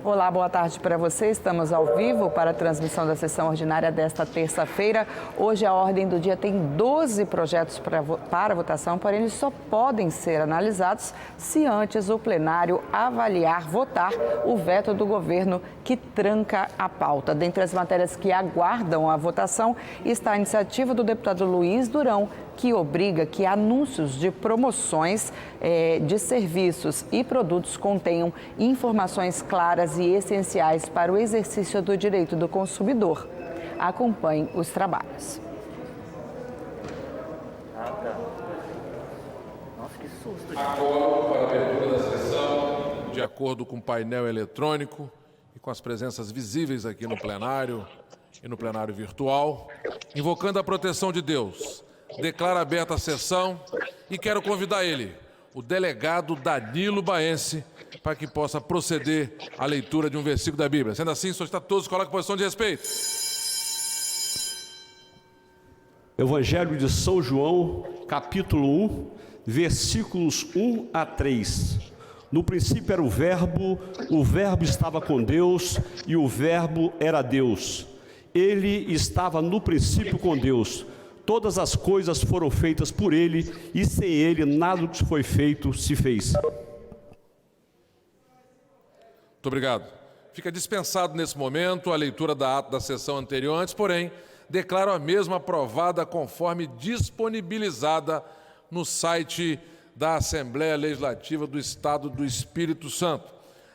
Olá, boa tarde para você. Estamos ao vivo para a transmissão da sessão ordinária desta terça-feira. Hoje a ordem do dia tem 12 projetos para votação, porém eles só podem ser analisados se antes o plenário avaliar, votar o veto do governo que tranca a pauta. Dentre as matérias que aguardam a votação está a iniciativa do deputado Luiz Durão, que obriga que anúncios de promoções de serviços e produtos contenham informações claras e essenciais para o exercício do direito do consumidor. Acompanhe os trabalhos. Nossa, que susto. Acordo para a abertura da sessão, de acordo com o painel eletrônico e com as presenças visíveis aqui no plenário e no plenário virtual, invocando a proteção de Deus. Declaro aberta a sessão e quero convidar ele, o delegado Danilo Baense, para que possa proceder à leitura de um versículo da Bíblia. Sendo assim, solicito a todos que coloquem posição de respeito. Evangelho de São João, capítulo 1, versículos 1 a 3. No princípio era o Verbo estava com Deus e o Verbo era Deus. Ele estava no princípio com Deus. Todas as coisas foram feitas por ele e sem ele nada do que foi feito se fez. Muito obrigado. Fica dispensado nesse momento a leitura da ata da sessão anterior, antes, porém, declaro a mesma aprovada conforme disponibilizada no site da Assembleia Legislativa do Estado do Espírito Santo.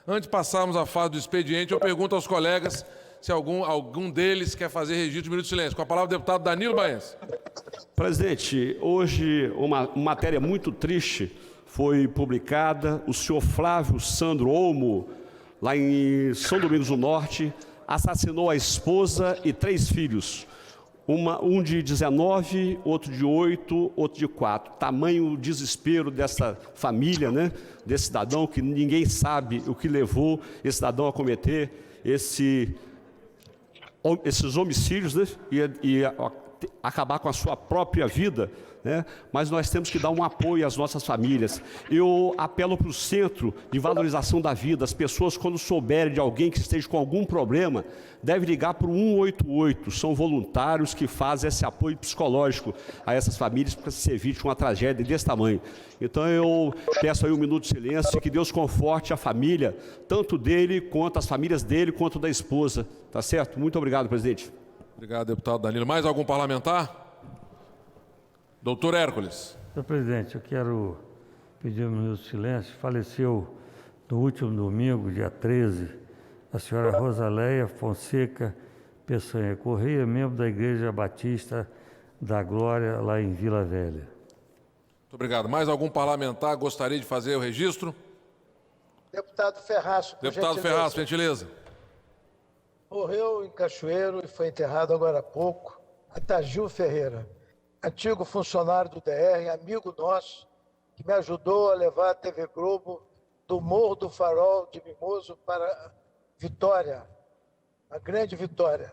Antes de passarmos à fase do expediente, eu pergunto aos colegas se algum deles quer fazer registro de minuto de silêncio. Com a palavra o deputado Danilo Baense. Presidente, hoje uma matéria muito triste foi publicada. O senhor Flávio Sandro Olmo, lá em São Domingos do Norte, assassinou a esposa e 3 filhos. Um de 19, outro de 8, outro de 4. Tamanho desespero dessa família, né? Desse cidadão, que ninguém sabe o que levou esse cidadão a cometer esses homicídios, né? e acabar com a sua própria vida, né? Mas nós temos que dar um apoio às nossas famílias. Eu apelo para o Centro de Valorização da Vida. As pessoas, quando souberem de alguém que esteja com algum problema, devem ligar para o 188. São voluntários que fazem esse apoio psicológico a essas famílias para se evite uma tragédia desse tamanho. Então eu peço aí um minuto de silêncio e que Deus conforte a família, tanto dele, quanto as famílias dele, quanto da esposa. Tá certo? Muito obrigado, presidente. Obrigado, deputado Danilo. Mais algum parlamentar? Doutor Hércules. Senhor presidente, eu quero pedir um minuto de silêncio. Faleceu no último domingo, dia 13, a senhora Rosaleia Fonseca Peçanha Correia, membro da Igreja Batista da Glória, lá em Vila Velha. Muito obrigado. Mais algum parlamentar gostaria de fazer o registro? Deputado Ferraz, por Deputado gentileza. Ferraz, por gentileza. Morreu em Cachoeiro e foi enterrado agora há pouco, Atagil Ferreira, antigo funcionário do DR, amigo nosso, que me ajudou a levar a TV Globo do Morro do Farol de Mimoso para Vitória, a grande Vitória.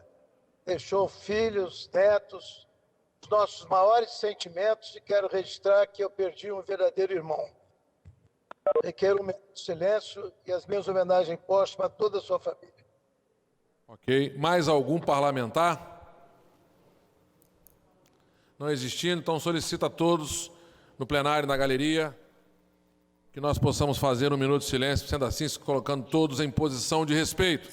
Deixou filhos, netos, os nossos maiores sentimentos, e quero registrar que eu perdi um verdadeiro irmão. Requero um minuto de silêncio e as minhas homenagens póstumas a toda a sua família. Ok. Mais algum parlamentar? Não existindo, então solicito a todos no plenário, na galeria, que nós possamos fazer um minuto de silêncio, sendo assim, se colocando todos em posição de respeito.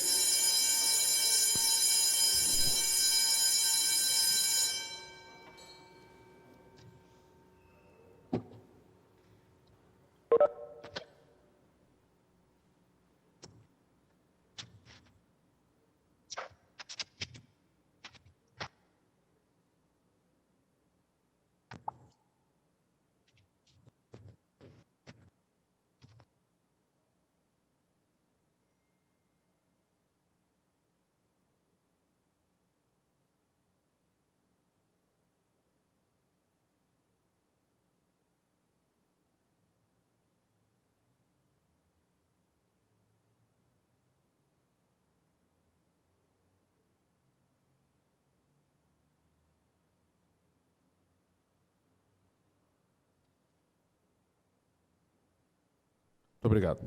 Muito obrigado.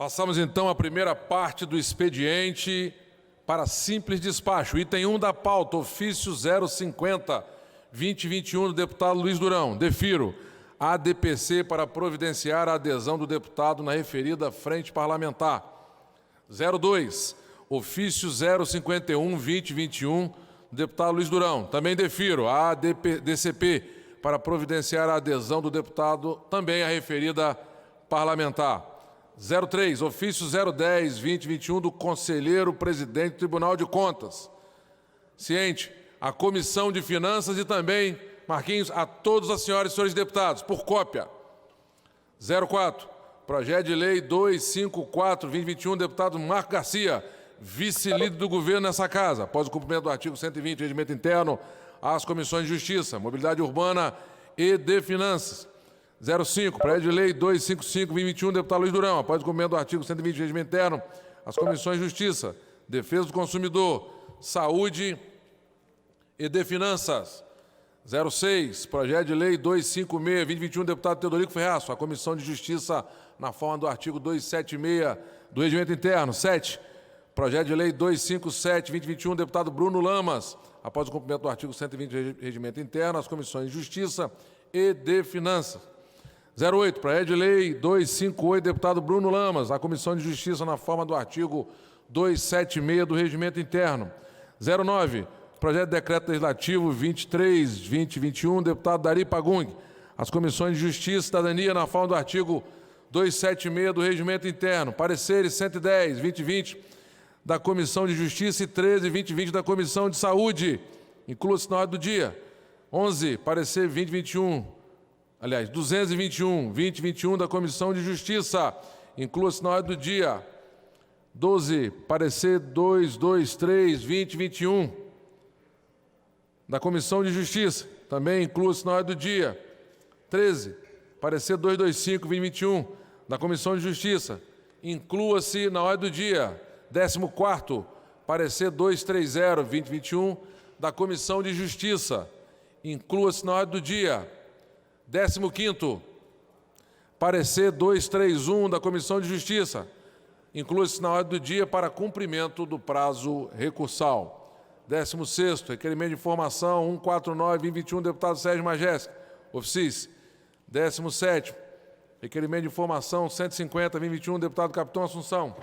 Passamos então à primeira parte do expediente para simples despacho. Item 1 da pauta, ofício 050-2021 do deputado Luiz Durão. Defiro a ADPC para providenciar a adesão do deputado na referida frente parlamentar. 02, ofício 051-2021 do deputado Luiz Durão. Também defiro a ADCP para providenciar a adesão do deputado também à referida parlamentar. 03, ofício 010-2021 do conselheiro presidente do Tribunal de Contas. Ciente, a Comissão de Finanças e também, Marquinhos, a todas as senhoras e senhores deputados, por cópia. 04, projeto de lei 254-2021, deputado Marco Garcia, vice-líder do governo nessa casa, após o cumprimento do artigo 120 do Regimento Interno, às comissões de Justiça, Mobilidade Urbana e de Finanças. 05, projeto de lei 255-2021, deputado Luiz Durão, após o cumprimento do artigo 120 do Regimento Interno, às comissões de Justiça, Defesa do Consumidor, Saúde e de Finanças. 06, projeto de lei 256-2021, deputado Teodorico Ferraço, a Comissão de Justiça, na forma do artigo 276 do Regimento Interno. 7, projeto de lei 257-2021, deputado Bruno Lamas, após o cumprimento do artigo 120 do Regimento Interno, as comissões de Justiça e de Finanças. 08, projeto de lei 258, deputado Bruno Lamas, a Comissão de Justiça, na forma do artigo 276 do Regimento Interno. 09, projeto de decreto legislativo 23/2021, deputado Dari Pagung, as comissões de Justiça e Cidadania, na forma do artigo 276 do Regimento Interno. Pareceres 110/2020 da Comissão de Justiça e 13/2020 da Comissão de Saúde, inclua-se na ordem do dia. 11, parecer 221/2021 da Comissão de Justiça, inclua-se na ordem do dia. 12, parecer 223/2021 da Comissão de Justiça, também inclua-se na ordem do dia. 13, parecer 225/2021 da Comissão de Justiça, inclua-se na ordem do dia. 14º, parecer 230/2021 da Comissão de Justiça, inclua-se na ordem do dia. 15º, parecer 231 da Comissão de Justiça, inclui-se na ordem do dia para cumprimento do prazo recursal. 16º, requerimento de informação 149/2021, deputado Sérgio Majestic, ofício. 17º, requerimento de informação 150/2021, deputado Capitão Assunção,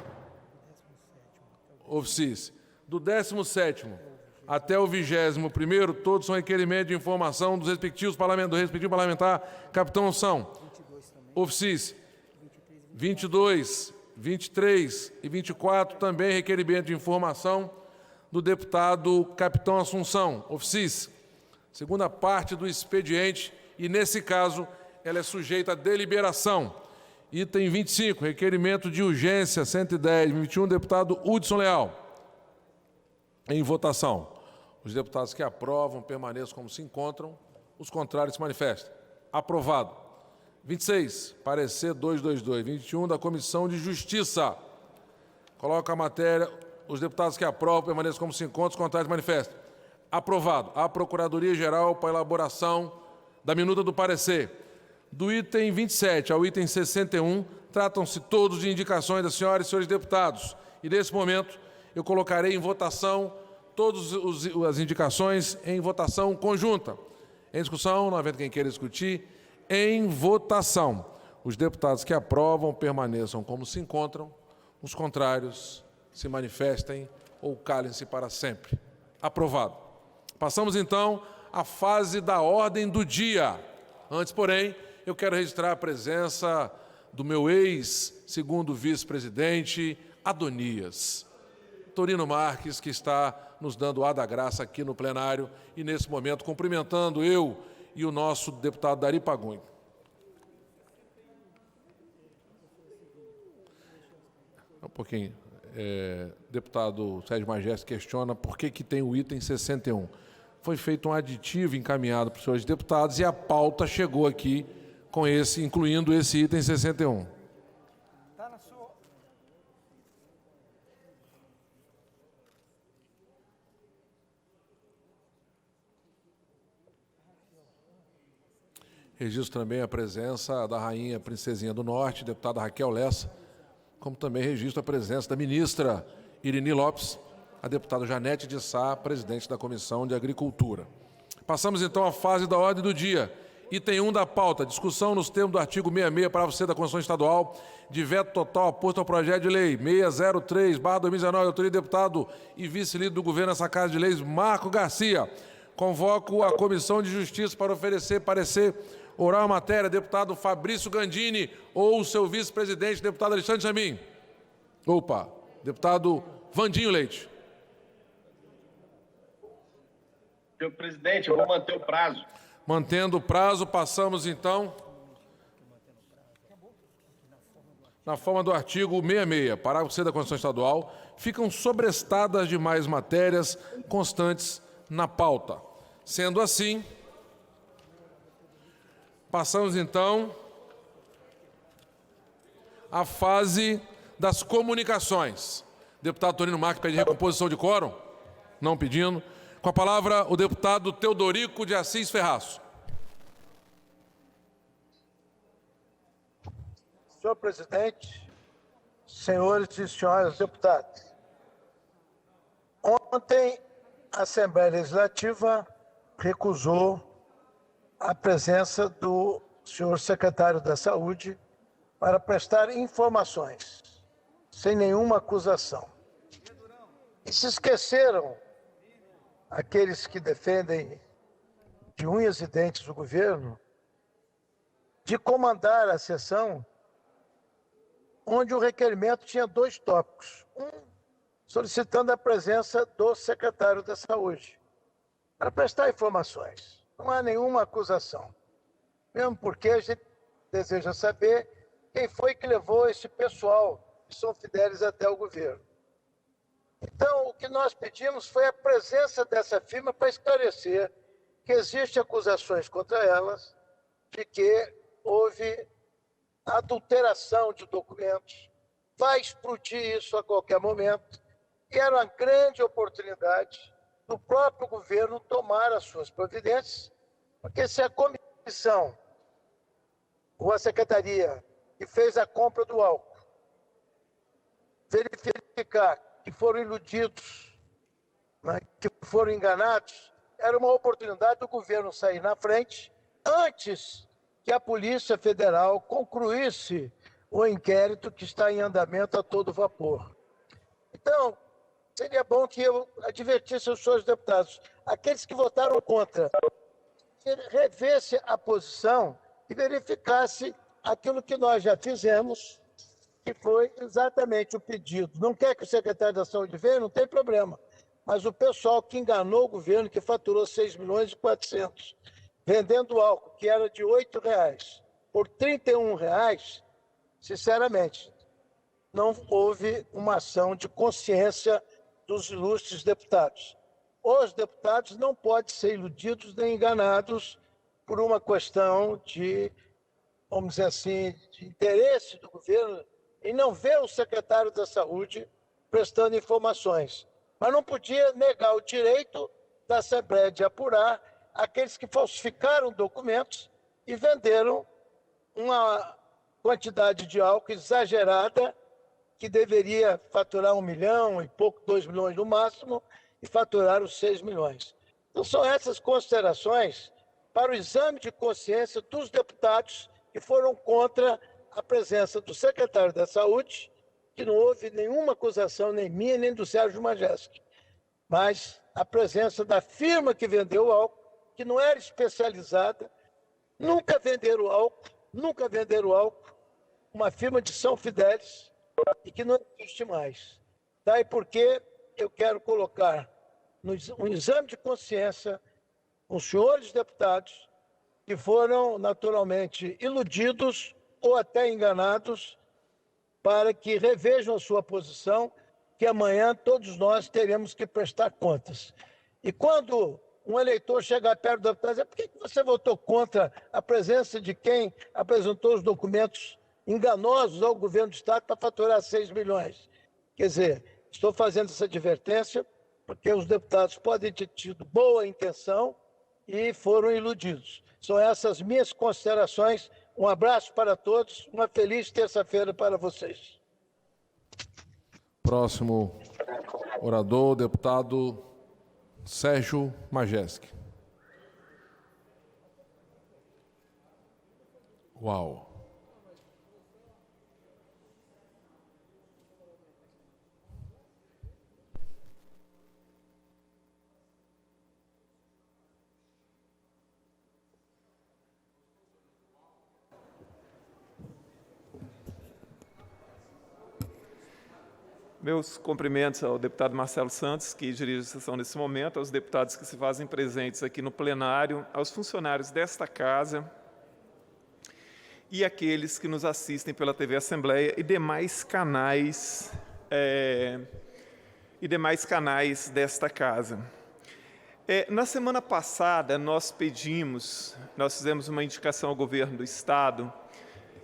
ofício. Do 17º até o 21º, todos são requerimentos de informação do respectivo parlamentar, Capitão Assunção, ofício. 22, 23 e 24, também requerimento de informação do deputado Capitão Assunção, ofício. Segunda parte do expediente, e nesse caso, ela é sujeita a deliberação. Item 25, requerimento de urgência 110/21, deputado Hudson Leal. Em votação. Os deputados que aprovam permaneçam como se encontram, os contrários se manifestem. Aprovado. 26, parecer 222/21 da Comissão de Justiça. Coloca a matéria, os deputados que aprovam permaneçam como se encontram, os contrários se manifestem. Aprovado. A Procuradoria-Geral para elaboração da minuta do parecer. Do item 27 ao item 61, tratam-se todos de indicações das senhoras e senhores deputados. E, nesse momento, eu colocarei em votação todas as indicações em votação conjunta. Em discussão, não havendo quem queira discutir, em votação. Os deputados que aprovam permaneçam como se encontram, os contrários se manifestem ou calem-se para sempre. Aprovado. Passamos, então, à fase da ordem do dia. Antes, porém, eu quero registrar a presença do meu ex-segundo vice-presidente, Adonias Torino Marques, que está nos dando o ar da graça aqui no plenário e, nesse momento, cumprimentando eu e o nosso deputado Dari Pagung. Um pouquinho. Deputado Sérgio Majestic questiona por que tem o item 61. Foi feito um aditivo encaminhado para os senhores deputados e a pauta chegou aqui com esse, incluindo esse item 61. Registro também a presença da rainha Princesinha do Norte, deputada Raquel Lessa, como também registro a presença da ministra Irini Lopes, a deputada Janete de Sá, presidente da Comissão de Agricultura. Passamos então à fase da ordem do dia. Item 1 da pauta, discussão nos termos do artigo 66, parágrafo C da Constituição Estadual, de veto total aposto ao projeto de lei 603/2019, autoria do deputado e vice-líder do governo nessa Casa de Leis, Marco Garcia. Convoco a Comissão de Justiça para oferecer parecer oral à matéria, deputado Fabrício Gandini ou seu vice-presidente, deputado Alexandre Jamin. Deputado Vandinho Leite. Senhor presidente, eu vou manter o prazo. Mantendo o prazo, passamos então na forma do artigo 66, parágrafo C da Constituição Estadual, ficam sobrestadas demais matérias constantes na pauta. Sendo assim, passamos então à fase das comunicações. Deputado Tonino Marques pede recomposição de quórum? Não pedindo. Com a palavra, o deputado Teodorico de Assis Ferraço. Senhor presidente, senhores e senhoras deputados, ontem a Assembleia Legislativa recusou a presença do senhor secretário da Saúde para prestar informações, sem nenhuma acusação. E se esqueceram aqueles que defendem de unhas e dentes o governo, de comandar a sessão onde o requerimento tinha 2 tópicos. Um, solicitando a presença do secretário da Saúde, para prestar informações. Não há nenhuma acusação. Mesmo porque a gente deseja saber quem foi que levou esse pessoal que são fidelis até o governo. Então, o que nós pedimos foi a presença dessa firma para esclarecer que existem acusações contra elas de que houve adulteração de documentos. Vai explodir isso a qualquer momento. E era uma grande oportunidade do próprio governo tomar as suas providências, porque se a comissão ou a secretaria que fez a compra do álcool verificar que foram iludidos, né, que foram enganados, era uma oportunidade do governo sair na frente antes que a Polícia Federal concluísse o inquérito que está em andamento a todo vapor. Então, seria bom que eu advertisse os senhores deputados, aqueles que votaram contra, que revesse a posição e verificasse aquilo que nós já fizemos, que foi exatamente o pedido. Não quer que o secretário da Saúde venha? Não tem problema. Mas o pessoal que enganou o governo, que faturou 6.400.000, vendendo álcool que era de R$ 8,00 por R$ 31,00, sinceramente, não houve uma ação de consciência dos ilustres deputados. Os deputados não podem ser iludidos nem enganados por uma questão de, vamos dizer assim, de interesse do governo em não ver o secretário da Saúde prestando informações. Mas não podia negar o direito da Assembleia de apurar aqueles que falsificaram documentos e venderam uma quantidade de álcool exagerada que deveria faturar 1 milhão e pouco, 2 milhões no máximo, e faturaram 6 milhões. Então, são essas considerações para o exame de consciência dos deputados que foram contra a presença do secretário da Saúde, que não houve nenhuma acusação, nem minha, nem do Sérgio Majeski, mas a presença da firma que vendeu o álcool, que não era especializada, nunca venderam álcool, uma firma de São Fidélis, e que não existe mais. Daí porque eu quero colocar um exame de consciência os senhores deputados que foram naturalmente iludidos ou até enganados, para que revejam a sua posição, que amanhã todos nós teremos que prestar contas. E quando um eleitor chegar perto do deputado e dizer: por que você votou contra a presença de quem apresentou os documentos enganosos ao governo do Estado para faturar 6 milhões? Quer dizer, estou fazendo essa advertência porque os deputados podem ter tido boa intenção e foram iludidos. São essas minhas considerações. Um abraço para todos, uma feliz terça-feira para vocês. Próximo orador, deputado Sérgio Majeski. Uau! Meus cumprimentos ao deputado Marcelo Santos, que dirige a sessão nesse momento, aos deputados que se fazem presentes aqui no plenário, aos funcionários desta casa e aqueles que nos assistem pela TV Assembleia e demais canais desta casa. Na semana passada, nós fizemos uma indicação ao governo do Estado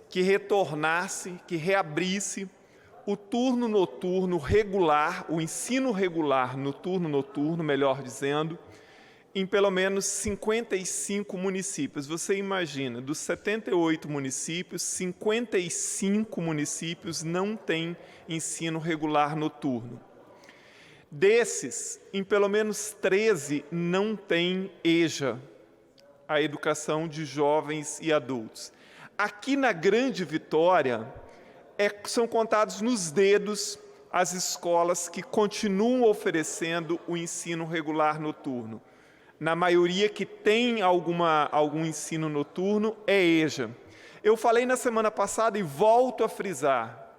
que retornasse, que reabrisse o turno noturno regular, o ensino regular no turno noturno, melhor dizendo, em pelo menos 55 municípios. Você imagina, dos 78 municípios, 55 municípios não têm ensino regular noturno. Desses, em pelo menos 13 não tem EJA, a educação de jovens e adultos. Aqui na Grande Vitória, são contados nos dedos as escolas que continuam oferecendo o ensino regular noturno. Na maioria que tem algum ensino noturno, é EJA. Eu falei na semana passada e volto a frisar,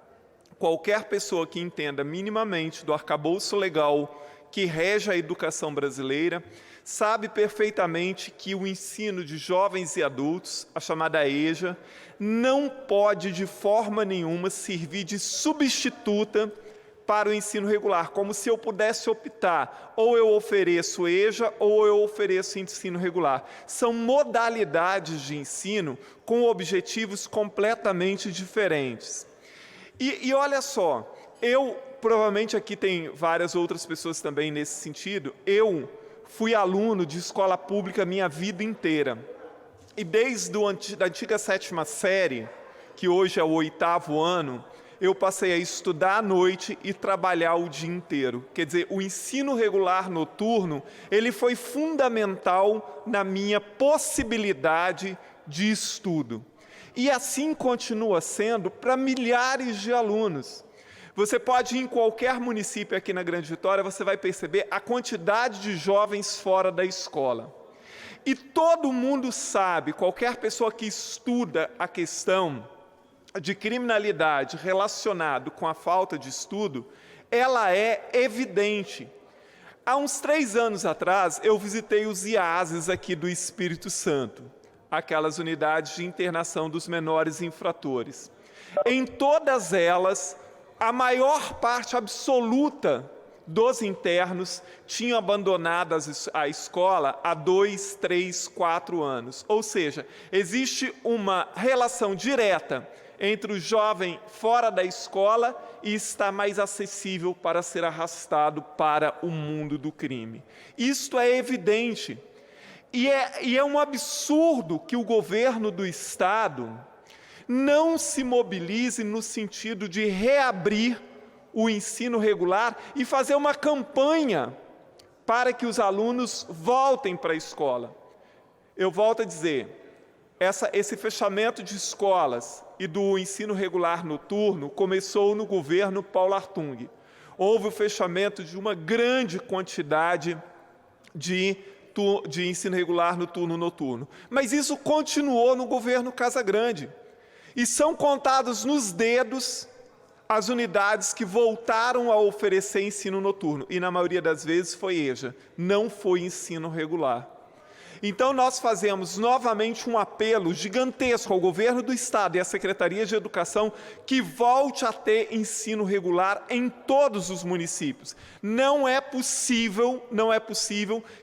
qualquer pessoa que entenda minimamente do arcabouço legal que rege a educação brasileira, sabe perfeitamente que o ensino de jovens e adultos, a chamada EJA, não pode de forma nenhuma servir de substituta para o ensino regular, como se eu pudesse optar, ou eu ofereço EJA ou eu ofereço ensino regular. São modalidades de ensino com objetivos completamente diferentes. E olha só, provavelmente aqui tem várias outras pessoas também nesse sentido, eu fui aluno de escola pública minha vida inteira. E desde a antiga 7ª série, que hoje é o 8º ano, eu passei a estudar à noite e trabalhar o dia inteiro. Quer dizer, o ensino regular noturno, ele foi fundamental na minha possibilidade de estudo. E assim continua sendo para milhares de alunos. Você pode ir em qualquer município aqui na Grande Vitória, você vai perceber a quantidade de jovens fora da escola. E todo mundo sabe, qualquer pessoa que estuda a questão de criminalidade relacionada com a falta de estudo, ela é evidente. Há uns 3 anos atrás, eu visitei os IASES aqui do Espírito Santo, aquelas unidades de internação dos menores infratores. Em todas elas, a maior parte absoluta dos internos tinham abandonado a escola há 2, 3, 4 anos. Ou seja, existe uma relação direta entre o jovem fora da escola e está mais acessível para ser arrastado para o mundo do crime. Isto é evidente. E é um absurdo que o governo do Estado não se mobilize no sentido de reabrir o ensino regular e fazer uma campanha para que os alunos voltem para a escola. Eu volto a dizer, esse fechamento de escolas e do ensino regular noturno começou no governo Paulo Artung. Houve o fechamento de uma grande quantidade de ensino regular noturno. Mas isso continuou no governo Casagrande. E são contados nos dedos as unidades que voltaram a oferecer ensino noturno. E na maioria das vezes foi EJA, não foi ensino regular. Então nós fazemos novamente um apelo gigantesco ao governo do Estado e à Secretaria de Educação que volte a ter ensino regular em todos os municípios. Não é possível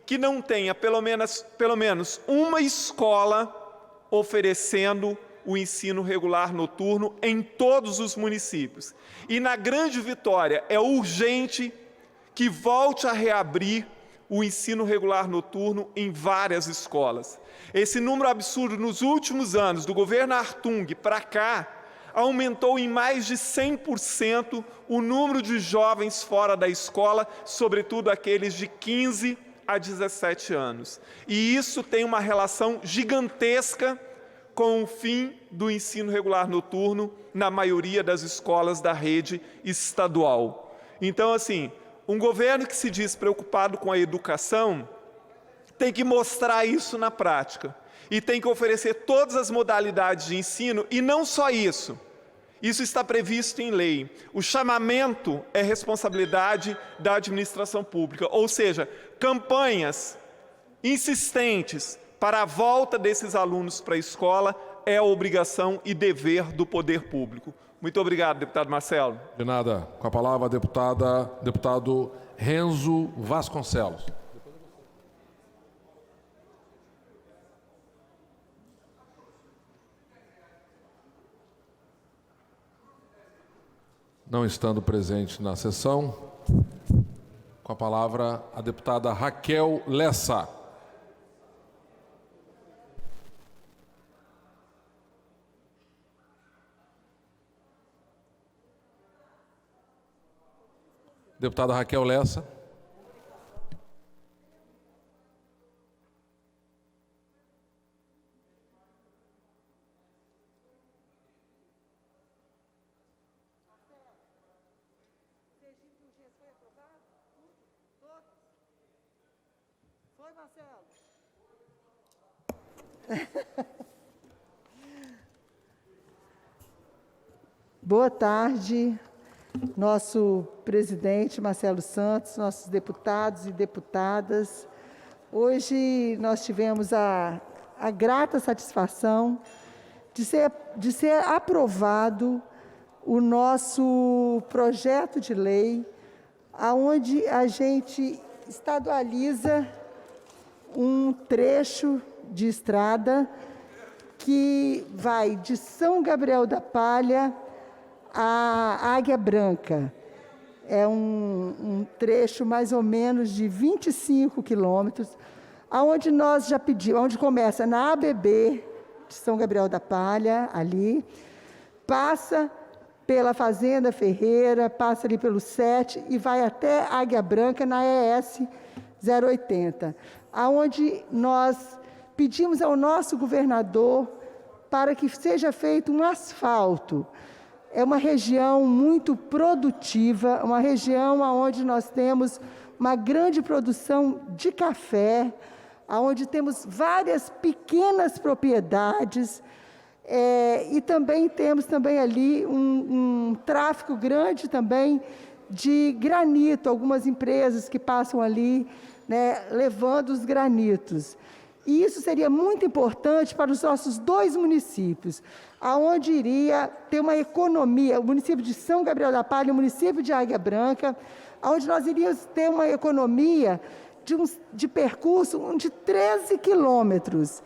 que não tenha pelo menos uma escola oferecendo o ensino regular noturno em todos os municípios. E na Grande Vitória é urgente que volte a reabrir o ensino regular noturno em várias escolas. Esse número absurdo nos últimos anos, do governo Artung para cá, aumentou em mais de 100% o número de jovens fora da escola, sobretudo aqueles de 15 a 17 anos. E isso tem uma relação gigantesca com o fim do ensino regular noturno na maioria das escolas da rede estadual. Então, assim, um governo que se diz preocupado com a educação tem que mostrar isso na prática e tem que oferecer todas as modalidades de ensino, e não só isso. Isso está previsto em lei. O chamamento é responsabilidade da administração pública, ou seja, campanhas insistentes para a volta desses alunos para a escola é a obrigação e dever do poder público. Muito obrigado, deputado Marcelo. De nada. Com a palavra, deputado Renzo Vasconcelos. Não estando presente na sessão, com a palavra a deputada Raquel Lessa. Deputada Raquel Lessa. Foi, Marcelo? Boa tarde, nosso presidente Marcelo Santos, nossos deputados e deputadas. Hoje nós tivemos a grata satisfação de ser aprovado o nosso projeto de lei, onde a gente estadualiza um trecho de estrada que vai de São Gabriel da Palha a Águia Branca. É um trecho mais ou menos de 25 quilômetros, onde nós já pedimos, onde começa na ABB de São Gabriel da Palha, ali, passa pela Fazenda Ferreira, passa ali pelo 7 e vai até Águia Branca na ES 080, aonde nós pedimos ao nosso governador para que seja feito um asfalto. É uma região muito produtiva, uma região onde nós temos uma grande produção de café, onde temos várias pequenas propriedades, e também temos ali um tráfego grande também de granito, algumas empresas que passam ali, né, levando os granitos. E isso seria muito importante para os nossos dois municípios, aonde iria ter uma economia, o município de São Gabriel da Palha e o município de Águia Branca, onde nós iríamos ter uma economia de percurso de 13 quilômetros.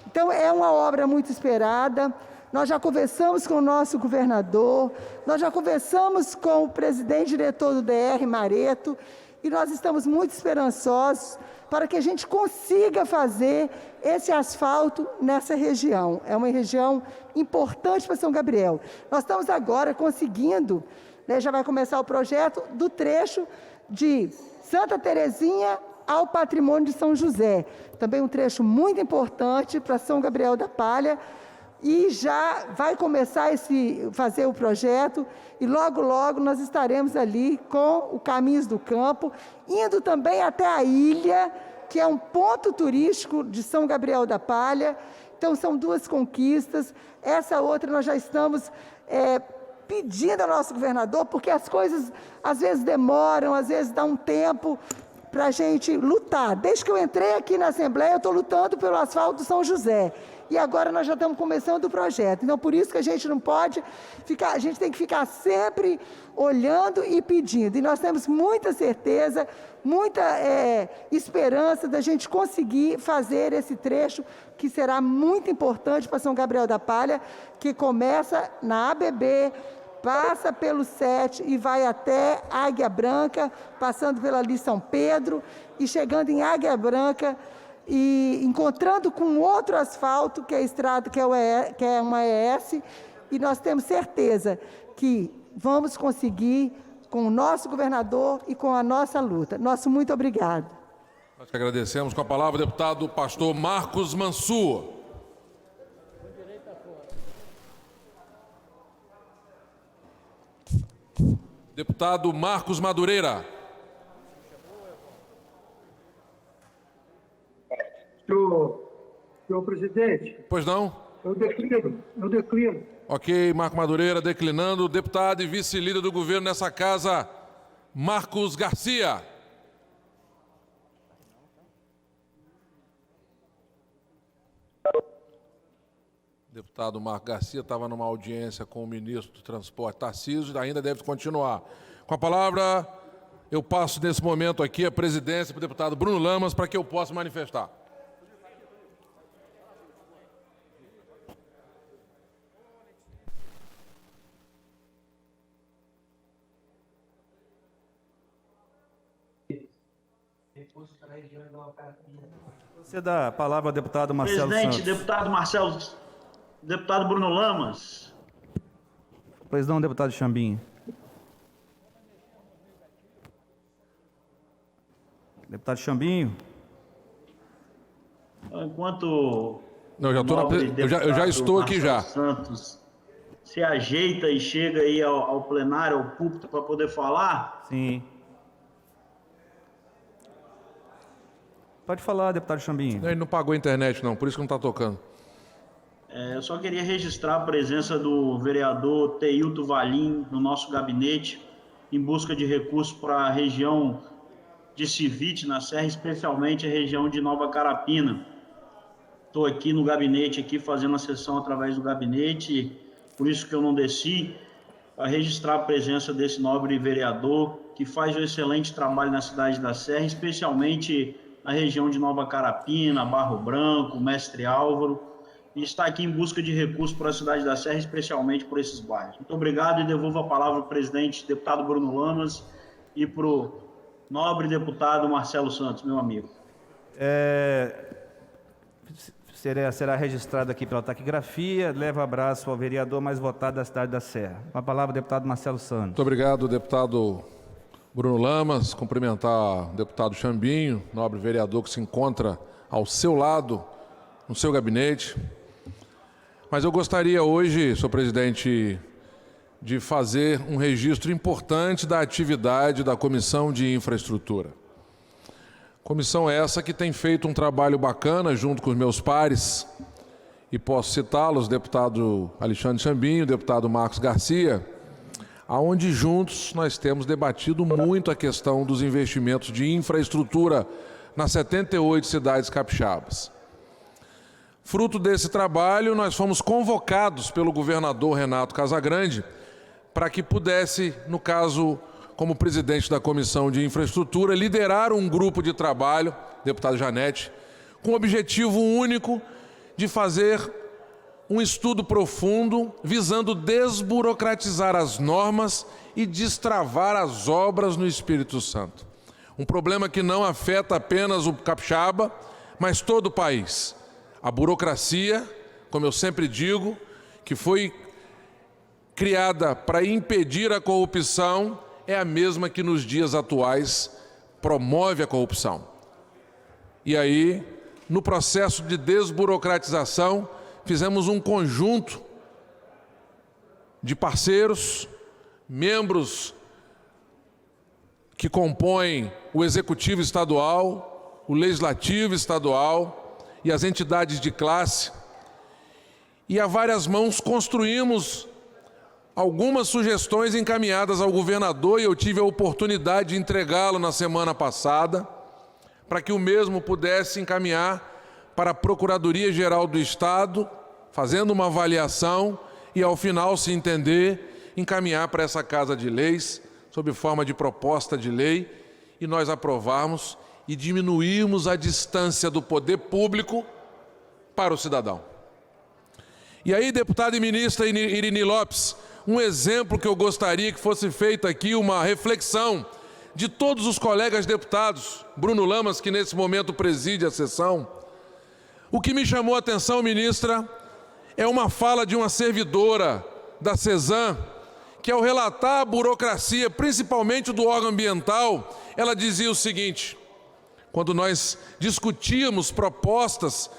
Então, é uma obra muito esperada. Nós já conversamos com o nosso governador, nós já conversamos com o presidente diretor do DR, Mareto, e nós estamos muito esperançosos para que a gente consiga fazer esse asfalto nessa região. É uma região importante para São Gabriel. Nós estamos agora conseguindo, né, já vai começar o projeto do trecho de Santa Terezinha ao Patrimônio de São José. Também um trecho muito importante para São Gabriel da Palha. E já vai começar fazer o projeto, e logo, logo nós estaremos ali com o Caminhos do Campo, indo também até a ilha, que é um ponto turístico de São Gabriel da Palha. Então, são duas conquistas. Essa outra nós já estamos pedindo ao nosso governador, porque as coisas às vezes demoram, às vezes dá um tempo para a gente lutar. Desde que eu entrei aqui na Assembleia, eu estou lutando pelo asfalto do São José. E agora nós já estamos começando o projeto. Então, por isso que a gente não pode ficar, a gente tem que ficar sempre olhando e pedindo. E nós temos muita certeza, muita esperança da gente conseguir fazer esse trecho, que será muito importante para São Gabriel da Palha, que começa na ABB, passa pelo 7 e vai até Águia Branca, passando pela ali São Pedro, e chegando em Águia Branca, e encontrando com outro asfalto, que é a estrada, que é uma ES, e nós temos certeza que vamos conseguir com o nosso governador e com a nossa luta. Nosso muito obrigado. Nós que agradecemos. Com a palavra, o deputado pastor Marcos Mansur. Deputado Marcos Madureira. Senhor presidente. Pois não? Eu declino. Ok, Marco Madureira declinando. Deputado e vice-líder do governo nessa casa, Marcos Garcia. Deputado Marcos Garcia estava numa audiência com o ministro do Transporte, Tarcísio, ainda deve continuar. Com a palavra, eu passo nesse momento aqui a presidência para o deputado Bruno Lamas para que eu possa manifestar. Você dá a palavra ao deputado Marcelo Presidente, Santos. deputado Bruno Lamas. Pois não, deputado Chambinho. Deputado Chambinho. Enquanto Não, eu já estou aqui já. Santos se ajeita e chega aí ao plenário, ao púlpito para poder falar. Sim. Pode falar, deputado Chambinho. Ele não pagou a internet, não, por isso que não está tocando. Eu só queria registrar a presença do vereador Teilto Valim no nosso gabinete, em busca de recursos para a região de Civite, na Serra, especialmente a região de Nova Carapina. Estou aqui no gabinete, aqui fazendo a sessão através do gabinete, por isso que eu não desci, para registrar a presença desse nobre vereador, que faz um excelente trabalho na cidade da Serra, especialmente na região de Nova Carapina, Barro Branco, Mestre Álvaro, e está aqui em busca de recursos para a cidade da Serra, especialmente por esses bairros. Muito obrigado e devolvo a palavra ao presidente, deputado Bruno Lamas, e para o nobre deputado Marcelo Santos, meu amigo. Será registrado aqui pela taquigrafia. Leva abraço ao vereador mais votado da cidade da Serra. Com a palavra, o deputado Marcelo Santos. Muito obrigado, deputado Bruno Lamas. Cumprimentar o deputado Chambinho, nobre vereador que se encontra ao seu lado, no seu gabinete. Mas eu gostaria hoje, senhor presidente, de fazer um registro importante da atividade da Comissão de Infraestrutura. Comissão essa que tem feito um trabalho bacana junto com os meus pares, e posso citá-los, deputado Alexandre Chambinho, deputado Marcos Garcia, aonde juntos nós temos debatido muito a questão dos investimentos de infraestrutura nas 78 cidades capixabas. Fruto desse trabalho, nós fomos convocados pelo governador Renato Casagrande para que pudesse, no caso, como presidente da Comissão de Infraestrutura, liderar um grupo de trabalho, deputado Janete, com o objetivo único de fazer um estudo profundo visando desburocratizar as normas e destravar as obras no Espírito Santo. Um problema que não afeta apenas o capixaba, mas todo o país. A burocracia, como eu sempre digo, que foi criada para impedir a corrupção, é a mesma que nos dias atuais promove a corrupção. E aí, no processo de desburocratização, fizemos um conjunto de parceiros, membros que compõem o Executivo Estadual, o Legislativo Estadual e as entidades de classe, e a várias mãos construímos algumas sugestões encaminhadas ao governador, e eu tive a oportunidade de entregá-lo na semana passada, para que o mesmo pudesse encaminhar para a Procuradoria-Geral do Estado, fazendo uma avaliação e, ao final, se entender, encaminhar para essa Casa de Leis, sob forma de proposta de lei, e nós aprovarmos e diminuirmos a distância do poder público para o cidadão. E aí, deputada e ministra Irini Lopes, um exemplo que eu gostaria que fosse feita aqui, uma reflexão de todos os colegas deputados, Bruno Lamas, que nesse momento preside a sessão. O que me chamou a atenção, ministra, é uma fala de uma servidora da CESAM, que ao relatar a burocracia, principalmente do órgão ambiental, ela dizia o seguinte: quando nós discutíamos propostas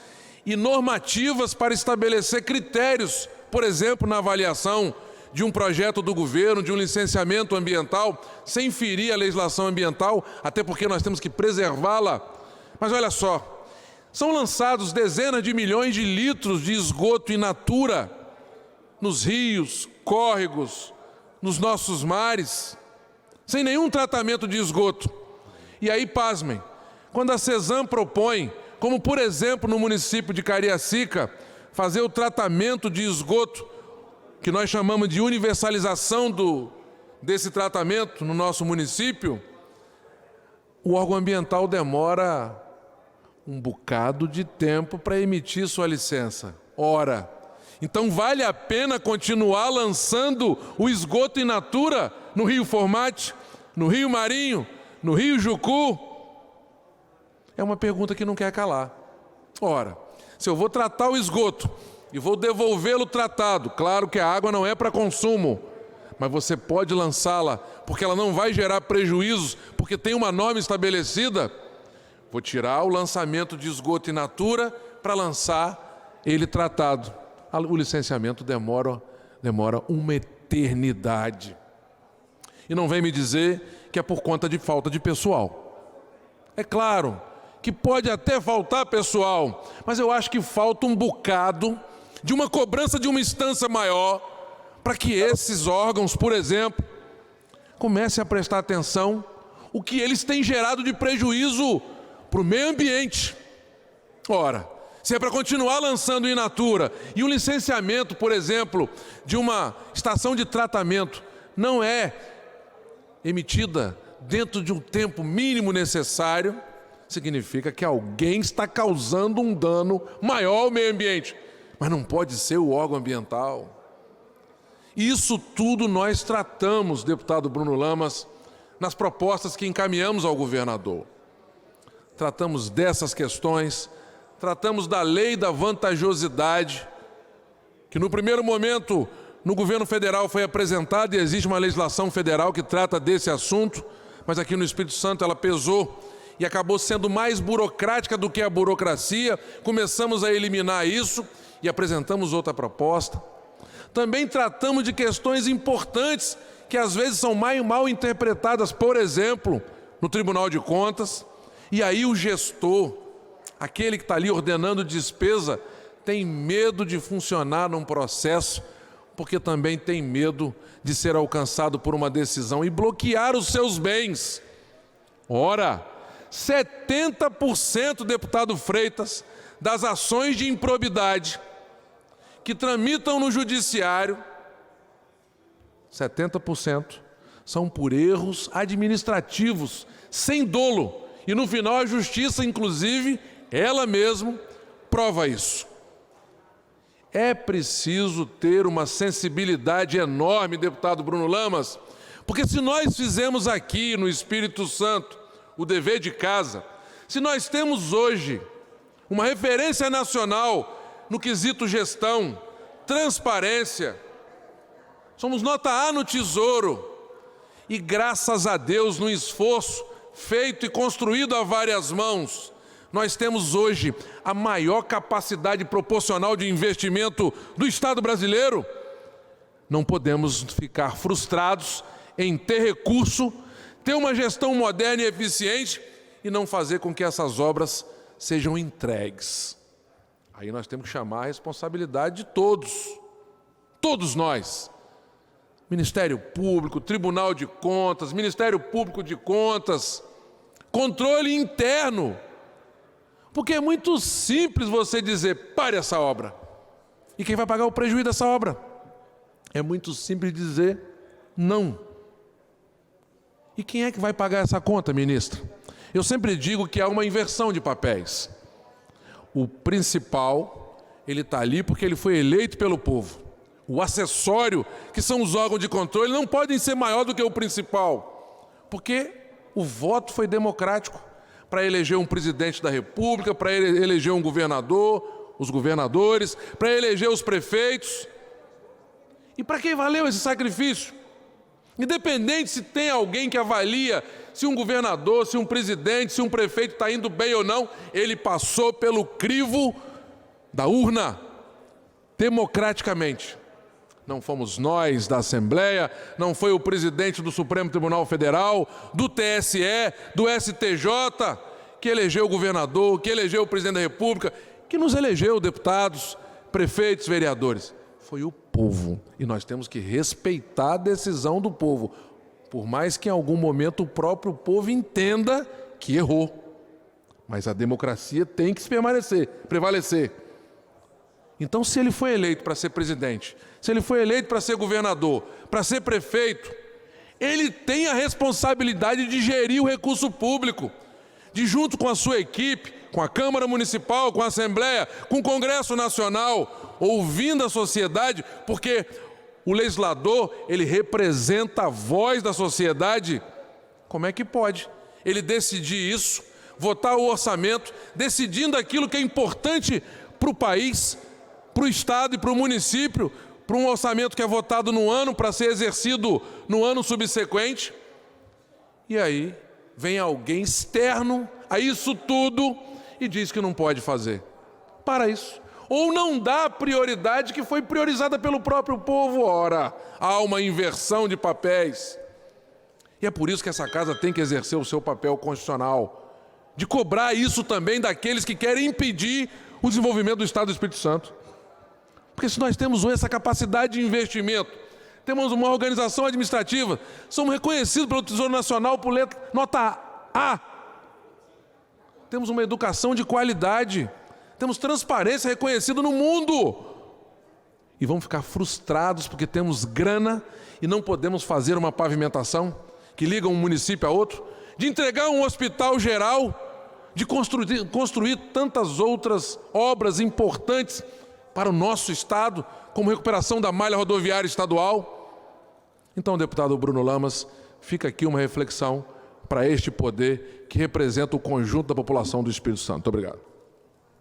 e normativas para estabelecer critérios, por exemplo, na avaliação de um projeto do governo, de um licenciamento ambiental, sem ferir a legislação ambiental, até porque nós temos que preservá-la. Mas olha só, são lançados dezenas de milhões de litros de esgoto in natura nos rios, córregos, nos nossos mares, sem nenhum tratamento de esgoto. E aí, pasmem, quando a CESAM propõe, como por exemplo no município de Cariacica, fazer o tratamento de esgoto, que nós chamamos de universalização desse tratamento no nosso município, o órgão ambiental demora um bocado de tempo para emitir sua licença. Ora, então vale a pena continuar lançando o esgoto in natura no Rio Formate, no Rio Marinho, no Rio Jucu? É uma pergunta que não quer calar. Ora, se eu vou tratar o esgoto e vou devolvê-lo tratado, claro que a água não é para consumo, mas você pode lançá-la, porque ela não vai gerar prejuízos, porque tem uma norma estabelecida. Vou tirar o lançamento de esgoto in natura para lançar ele tratado. O licenciamento demora uma eternidade. E não vem me dizer que é por conta de falta de pessoal. É claro que pode até faltar pessoal, mas eu acho que falta um bocado de uma cobrança de uma instância maior para que esses órgãos, por exemplo, comecem a prestar atenção o que eles têm gerado de prejuízo para o meio ambiente. Ora, se é para continuar lançando in natura e o licenciamento, por exemplo, de uma estação de tratamento não é emitida dentro de um tempo mínimo necessário, significa que alguém está causando um dano maior ao meio ambiente. Mas não pode ser o órgão ambiental. Isso tudo nós tratamos, deputado Bruno Lamas, nas propostas que encaminhamos ao governador. Tratamos dessas questões, tratamos da lei da vantajosidade, que no primeiro momento no governo federal foi apresentada e existe uma legislação federal que trata desse assunto, mas aqui no Espírito Santo ela pesou e acabou sendo mais burocrática do que a burocracia. Começamos a eliminar isso e apresentamos outra proposta. Também tratamos de questões importantes que às vezes são mal interpretadas, por exemplo, no Tribunal de Contas, e aí o gestor, aquele que está ali ordenando despesa, tem medo de funcionar num processo, porque também tem medo de ser alcançado por uma decisão e bloquear os seus bens. Ora, 70%, deputado Freitas, das ações de improbidade que tramitam no judiciário, 70% são por erros administrativos, sem dolo. E no final a justiça, inclusive, ela mesma prova isso. É preciso ter uma sensibilidade enorme, deputado Bruno Lamas, porque se nós fizemos aqui no Espírito Santo o dever de casa, se nós temos hoje uma referência nacional no quesito gestão, transparência, somos nota A no Tesouro, e graças a Deus, no esforço feito e construído a várias mãos, nós temos hoje a maior capacidade proporcional de investimento do Estado brasileiro. Não podemos ficar frustrados em ter recurso, ter uma gestão moderna e eficiente e não fazer com que essas obras sejam entregues. Aí nós temos que chamar a responsabilidade de todos nós. Ministério Público, Tribunal de Contas, Ministério Público de Contas, controle interno. Porque é muito simples você dizer, pare essa obra. E quem vai pagar o prejuízo dessa obra? É muito simples dizer não. E quem é que vai pagar essa conta, ministra? Eu sempre digo que há uma inversão de papéis. O principal, ele está ali porque ele foi eleito pelo povo. O acessório, que são os órgãos de controle, não podem ser maior do que o principal. Porque o voto foi democrático para eleger um presidente da República, para eleger um governador, os governadores, para eleger os prefeitos. E para quem valeu esse sacrifício? Independente se tem alguém que avalia se um governador, se um presidente, se um prefeito está indo bem ou não, ele passou pelo crivo da urna, democraticamente. Não fomos nós da Assembleia, não foi o presidente do Supremo Tribunal Federal, do TSE, do STJ, que elegeu o governador, que elegeu o presidente da República, que nos elegeu deputados, prefeitos, vereadores. Foi o povo. E nós temos que respeitar a decisão do povo, por mais que em algum momento o próprio povo entenda que errou. Mas a democracia tem que prevalecer. Então, se ele foi eleito para ser presidente, se ele foi eleito para ser governador, para ser prefeito, ele tem a responsabilidade de gerir o recurso público, de junto com a sua equipe, com a Câmara Municipal, com a Assembleia, com o Congresso Nacional, ouvindo a sociedade, porque o legislador, ele representa a voz da sociedade. Como é que pode ele decidir isso, votar o orçamento, decidindo aquilo que é importante para o país, para o Estado e para o município, para um orçamento que é votado no ano para ser exercido no ano subsequente? E aí vem alguém externo a isso tudo e diz que não pode fazer. Para isso. Ou não dá a prioridade que foi priorizada pelo próprio povo. Ora, há uma inversão de papéis. E é por isso que essa casa tem que exercer o seu papel constitucional, de cobrar isso também daqueles que querem impedir o desenvolvimento do Estado do Espírito Santo. Porque se nós temos essa capacidade de investimento, temos uma organização administrativa, somos reconhecidos pelo Tesouro Nacional por nota A, temos uma educação de qualidade, temos transparência reconhecida no mundo, e vamos ficar frustrados porque temos grana e não podemos fazer uma pavimentação que liga um município a outro, de entregar um hospital geral, de construir tantas outras obras importantes para o nosso Estado, como recuperação da malha rodoviária estadual. Então, deputado Bruno Lamas, fica aqui uma reflexão para este poder que representa o conjunto da população do Espírito Santo. Muito obrigado.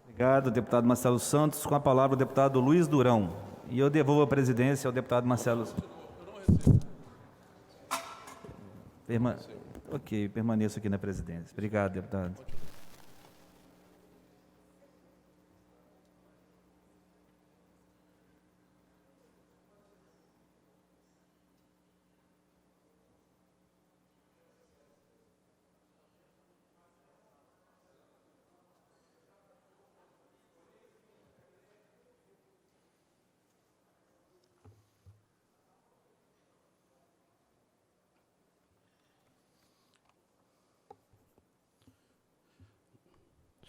Obrigado, deputado Marcelo Santos. Com a palavra o deputado Luiz Durão. E eu devolvo a presidência ao deputado Marcelo Santos. Ok, permaneço aqui na presidência. Obrigado, deputado.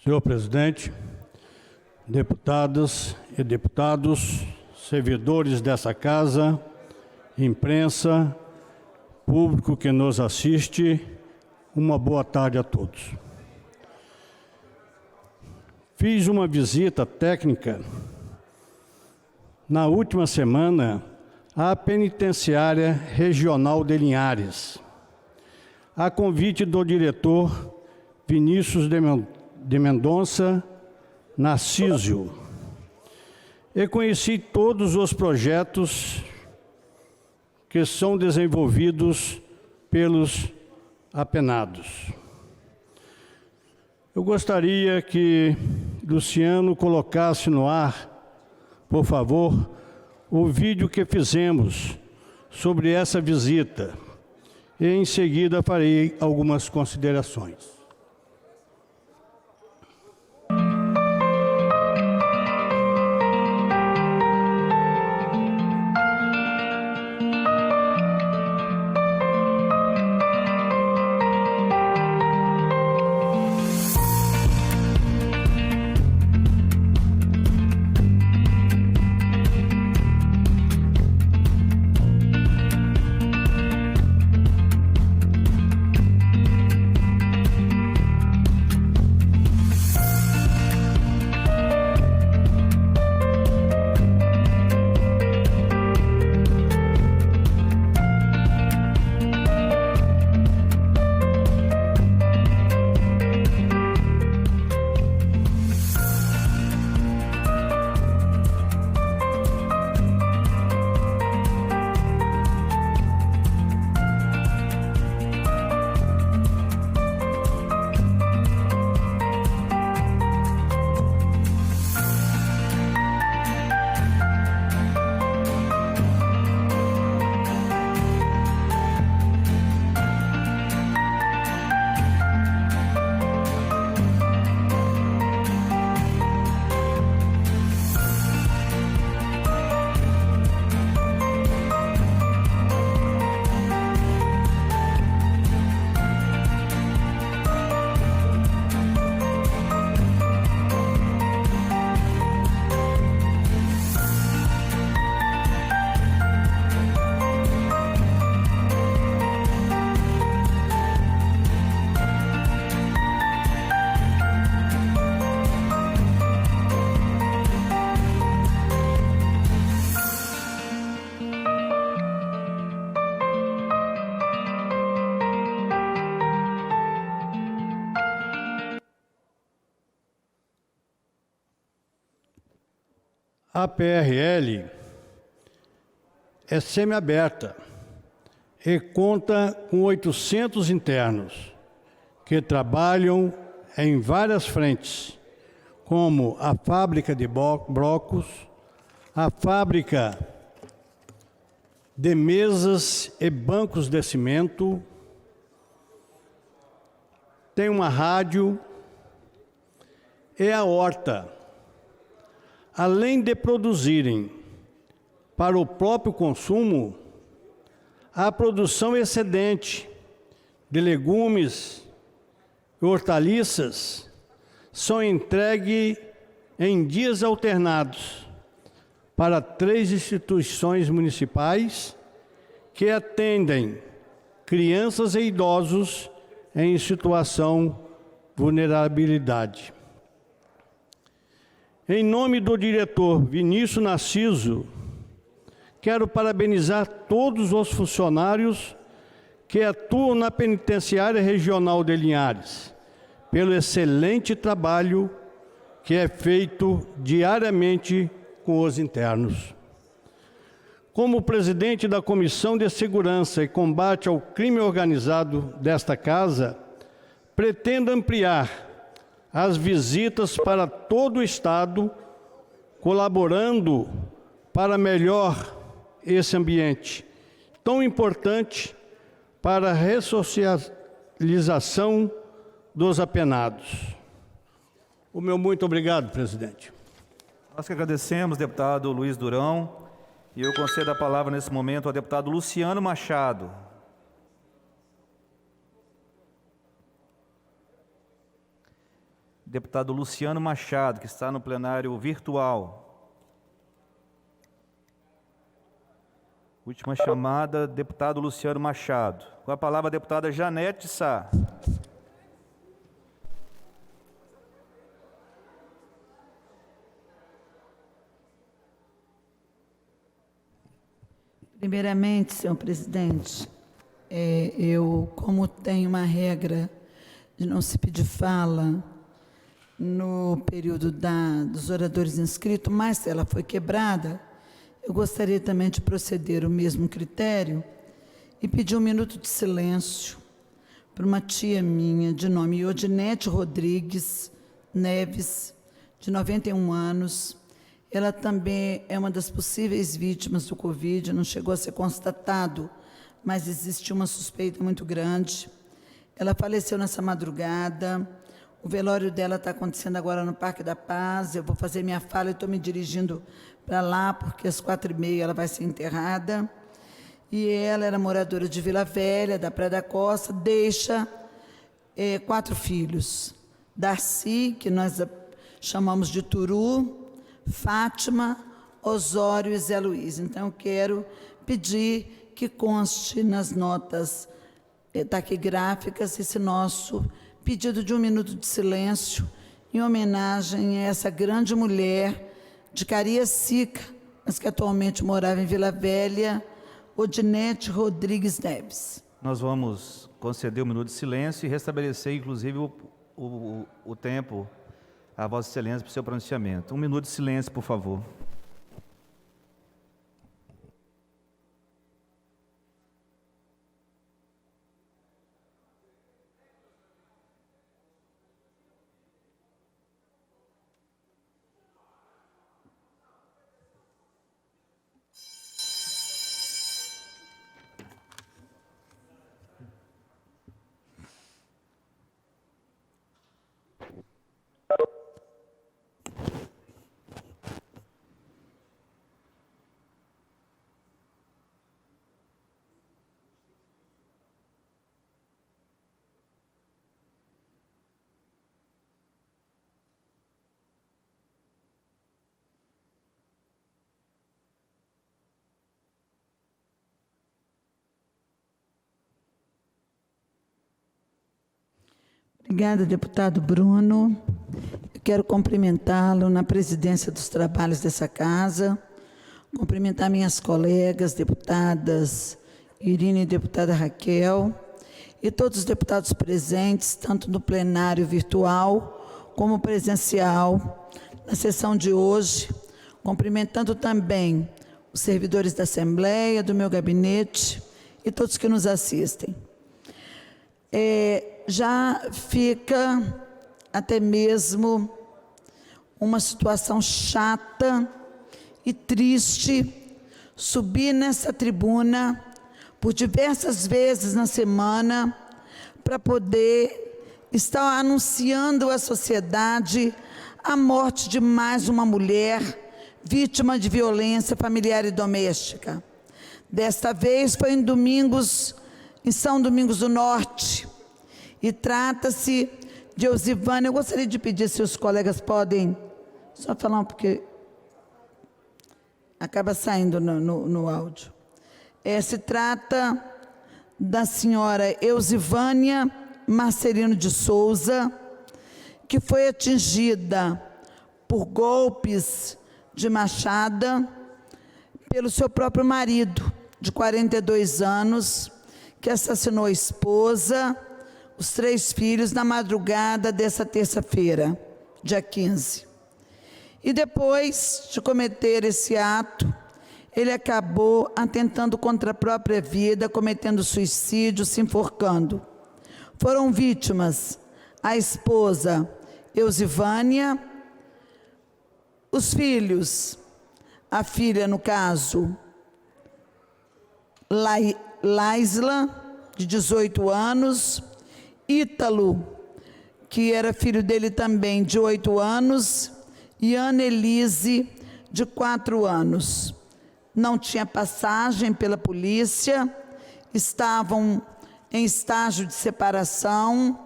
Senhor presidente, deputadas e deputados, servidores dessa casa, imprensa, público que nos assiste, uma boa tarde a todos. Fiz uma visita técnica na última semana à Penitenciária Regional de Linhares, a convite do diretor Vinícius de Mendonça Narcísio. E conheci todos os projetos que são desenvolvidos pelos apenados. Eu gostaria que Luciano colocasse no ar, por favor, o vídeo que fizemos sobre essa visita. E em seguida farei algumas considerações. A PRL é semiaberta e conta com 800 internos que trabalham em várias frentes, como a fábrica de blocos, a fábrica de mesas e bancos de cimento, tem uma rádio e a horta. Além de produzirem para o próprio consumo, a produção excedente de legumes e hortaliças são entregues em dias alternados para 3 instituições municipais que atendem crianças e idosos em situação de vulnerabilidade. Em nome do diretor Vinícius Narciso, quero parabenizar todos os funcionários que atuam na Penitenciária Regional de Linhares pelo excelente trabalho que é feito diariamente com os internos. Como presidente da Comissão de Segurança e Combate ao Crime Organizado desta Casa, pretendo ampliar as visitas para todo o Estado, colaborando para melhor esse ambiente tão importante para a ressocialização dos apenados. O meu muito obrigado, presidente. Nós que agradecemos, deputado Luiz Durão, e eu concedo a palavra nesse momento ao deputado Luciano Machado. Deputado Luciano Machado, que está no plenário virtual. Última chamada, deputado Luciano Machado. Com a palavra, a deputada Janete Sá. Primeiramente, senhor presidente, eu, como tenho uma regra de não se pedir fala no período dos oradores inscritos, mas se ela foi quebrada, eu gostaria também de proceder o mesmo critério e pedir 1 minuto de silêncio para uma tia minha, de nome Odinete Rodrigues Neves, de 91 anos. Ela também é uma das possíveis vítimas do Covid, não chegou a ser constatado, mas existe uma suspeita muito grande. Ela faleceu nessa madrugada. O velório dela está acontecendo agora no Parque da Paz. Eu vou fazer minha fala e estou me dirigindo para lá, porque às 4h30 ela vai ser enterrada. E ela era moradora de Vila Velha, da Praia da Costa, deixa 4 filhos. Darcy, que nós chamamos de Turu, Fátima, Osório e Zé Luiz. Então, eu quero pedir que conste nas notas taquigráficas esse nosso pedido de 1 minuto de silêncio em homenagem a essa grande mulher de Cariacica, mas que atualmente morava em Vila Velha, Odinete Rodrigues Neves. Nós vamos conceder 1 minuto de silêncio e restabelecer, inclusive, o tempo a Vossa Excelência para o seu pronunciamento. 1 minuto de silêncio, por favor. Obrigada, deputado Bruno. Eu quero cumprimentá-lo na presidência dos trabalhos dessa casa, cumprimentar minhas colegas, deputadas Irine e deputada Raquel, e todos os deputados presentes, tanto no plenário virtual como presencial, na sessão de hoje, cumprimentando também os servidores da Assembleia, do meu gabinete e todos que nos assistem. Já fica até mesmo uma situação chata e triste subir nessa tribuna por diversas vezes na semana para poder estar anunciando à sociedade a morte de mais uma mulher vítima de violência familiar e doméstica. Desta vez foi em São Domingos do Norte, e trata-se de Eusivânia. Eu gostaria de pedir se os colegas podem só falar, porque acaba saindo no áudio. Se trata da senhora Eusivânia Marcelino de Souza, que foi atingida por golpes de machada pelo seu próprio marido, de 42 anos, que assassinou a esposa, os 3 filhos, na madrugada dessa terça-feira, dia 15. E depois de cometer esse ato, ele acabou atentando contra a própria vida, cometendo suicídio, se enforcando. Foram vítimas a esposa Eusivânia, os filhos, a filha, no caso, Laisla, de 18 anos, Ítalo, que era filho dele também, de 8 anos, e Annelise, de 4 anos. Não tinha passagem pela polícia, estavam em estágio de separação.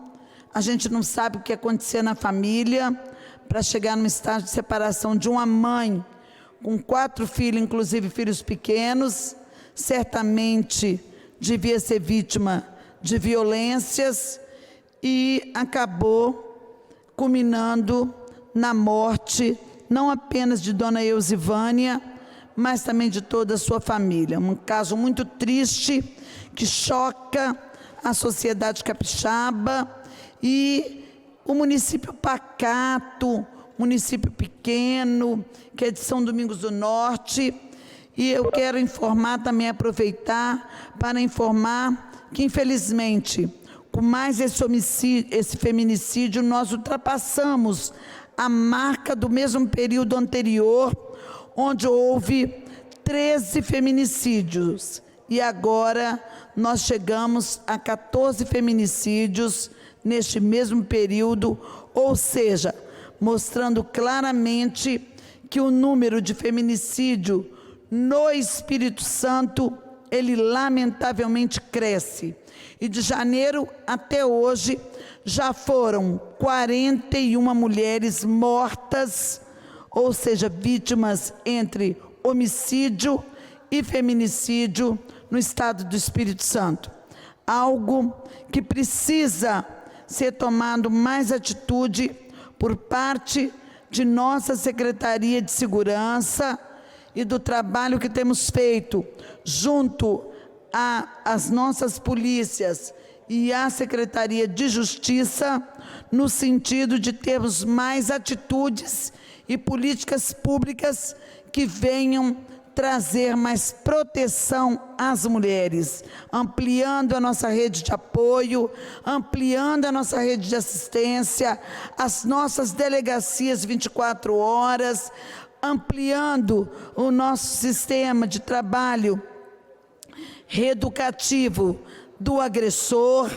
A gente não sabe o que acontecia na família para chegar num estágio de separação de uma mãe com 4 filhos, inclusive filhos pequenos. Certamente devia ser vítima de violências e acabou culminando na morte, não apenas de dona Eusivânia, mas também de toda a sua família. Um caso muito triste, que choca a sociedade capixaba e o município pacato, município pequeno, que é de São Domingos do Norte. E eu quero informar, também aproveitar para informar que, infelizmente, com mais esse feminicídio, nós ultrapassamos a marca do mesmo período anterior, onde houve 13 feminicídios. E agora nós chegamos a 14 feminicídios neste mesmo período, ou seja, mostrando claramente que o número de feminicídio no Espírito Santo, ele lamentavelmente cresce. E de janeiro até hoje, já foram 41 mulheres mortas, ou seja, vítimas entre homicídio e feminicídio no estado do Espírito Santo. Algo que precisa ser tomado mais atitude por parte de nossa Secretaria de Segurança e do trabalho que temos feito junto às nossas polícias e à Secretaria de Justiça, no sentido de termos mais atitudes e políticas públicas que venham trazer mais proteção às mulheres, ampliando a nossa rede de apoio, ampliando a nossa rede de assistência, as nossas delegacias 24 horas, ampliando o nosso sistema de trabalho reeducativo do agressor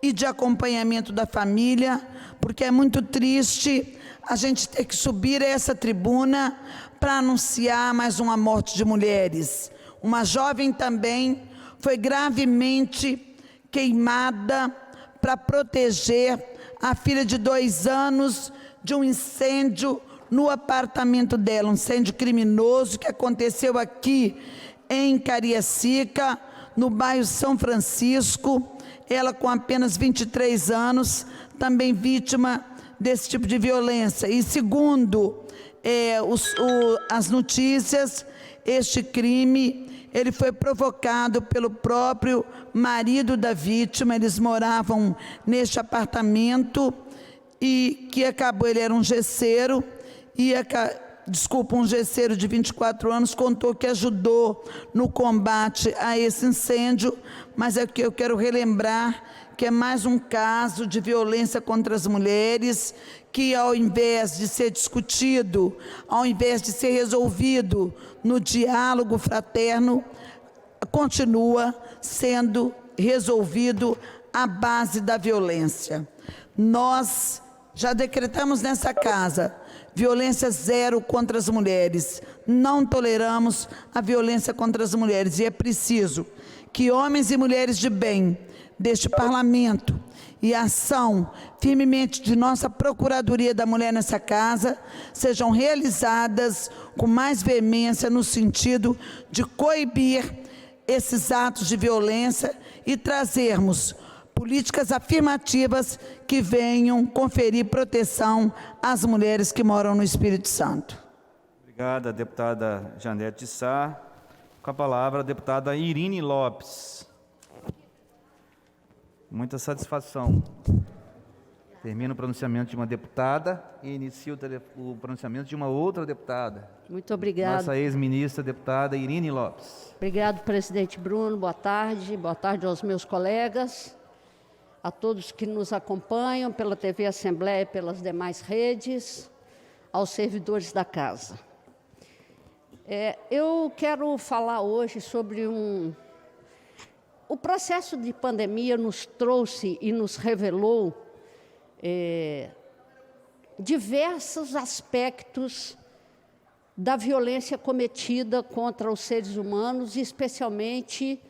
e de acompanhamento da família, porque é muito triste a gente ter que subir a essa tribuna para anunciar mais uma morte de mulheres. Uma jovem também foi gravemente queimada para proteger a filha de 2 anos de um incêndio no apartamento dela, um incêndio criminoso que aconteceu aqui em Cariacica, no bairro São Francisco. Ela, com apenas 23 anos, também vítima desse tipo de violência. E segundo as notícias, este crime ele foi provocado pelo próprio marido da vítima. Eles moravam neste apartamento e que acabou, ele era um gesseiro, e um gesseiro de 24 anos, contou que ajudou no combate a esse incêndio, mas é que eu quero relembrar que é mais um caso de violência contra as mulheres, que ao invés de ser discutido, ao invés de ser resolvido no diálogo fraterno, continua sendo resolvido à base da violência. Nós já decretamos nessa casa violência zero contra as mulheres. Não toleramos a violência contra as mulheres e é preciso que homens e mulheres de bem deste parlamento e a ação firmemente de nossa Procuradoria da Mulher nessa casa sejam realizadas com mais veemência no sentido de coibir esses atos de violência e trazermos políticas afirmativas que venham conferir proteção às mulheres que moram no Espírito Santo. Obrigada, deputada Janete de Sá. Com a palavra, a deputada Irine Lopes. Muita satisfação. Termina o pronunciamento de uma deputada e inicia o pronunciamento de uma outra deputada. Muito obrigada. Nossa ex-ministra, deputada Irine Lopes. Obrigado, presidente Bruno. Boa tarde aos meus colegas, a todos que nos acompanham pela TV Assembleia e pelas demais redes, aos servidores da casa. Eu quero falar hoje sobre o processo de pandemia nos trouxe e nos revelou diversos aspectos da violência cometida contra os seres humanos, e especialmente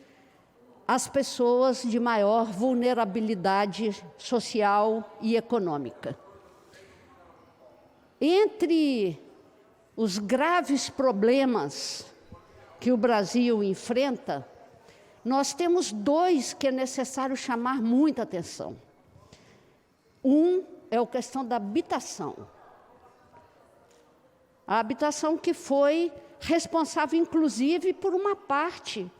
as pessoas de maior vulnerabilidade social e econômica. Entre os graves problemas que o Brasil enfrenta, nós temos dois que é necessário chamar muita atenção. Um é a questão da habitação. A habitação que foi responsável, inclusive, por uma parte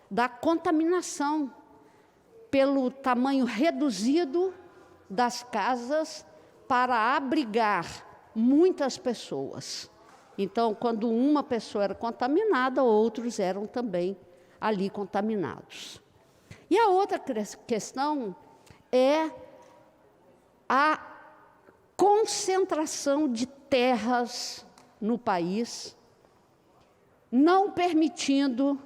da contaminação, pelo tamanho reduzido das casas para abrigar muitas pessoas. Então, quando uma pessoa era contaminada, outros eram também ali contaminados. E a outra questão é a concentração de terras no país, não permitindo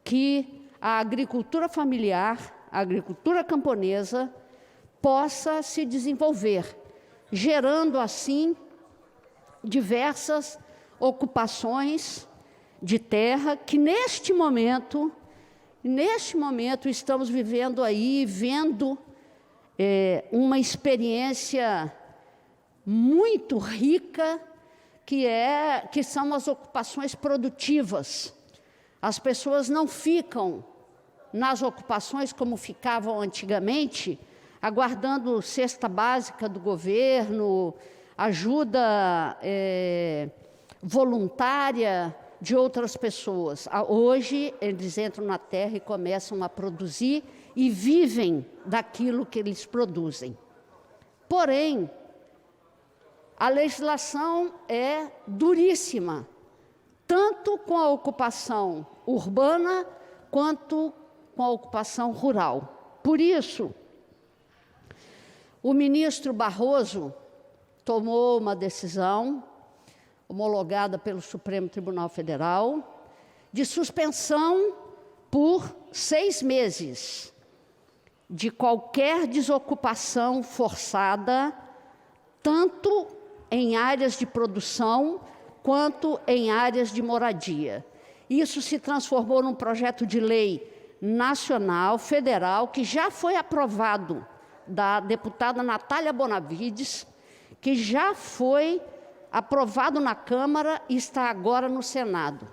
que a agricultura familiar, a agricultura camponesa, possa se desenvolver, gerando, assim, diversas ocupações de terra que, neste momento, estamos vivendo aí, vendo uma experiência muito rica, que são as ocupações produtivas. As pessoas não ficam nas ocupações como ficavam antigamente, aguardando cesta básica do governo, ajuda voluntária de outras pessoas. Hoje, eles entram na terra e começam a produzir e vivem daquilo que eles produzem. Porém, a legislação é duríssima, tanto com a ocupação urbana quanto com a ocupação rural. Por isso, o ministro Barroso tomou uma decisão, homologada pelo Supremo Tribunal Federal, de suspensão por 6 meses de qualquer desocupação forçada, tanto em áreas de produção quanto em áreas de moradia. Isso se transformou num projeto de lei nacional, federal, que já foi aprovado da deputada Natália Bonavides, que já foi aprovado na Câmara e está agora no Senado.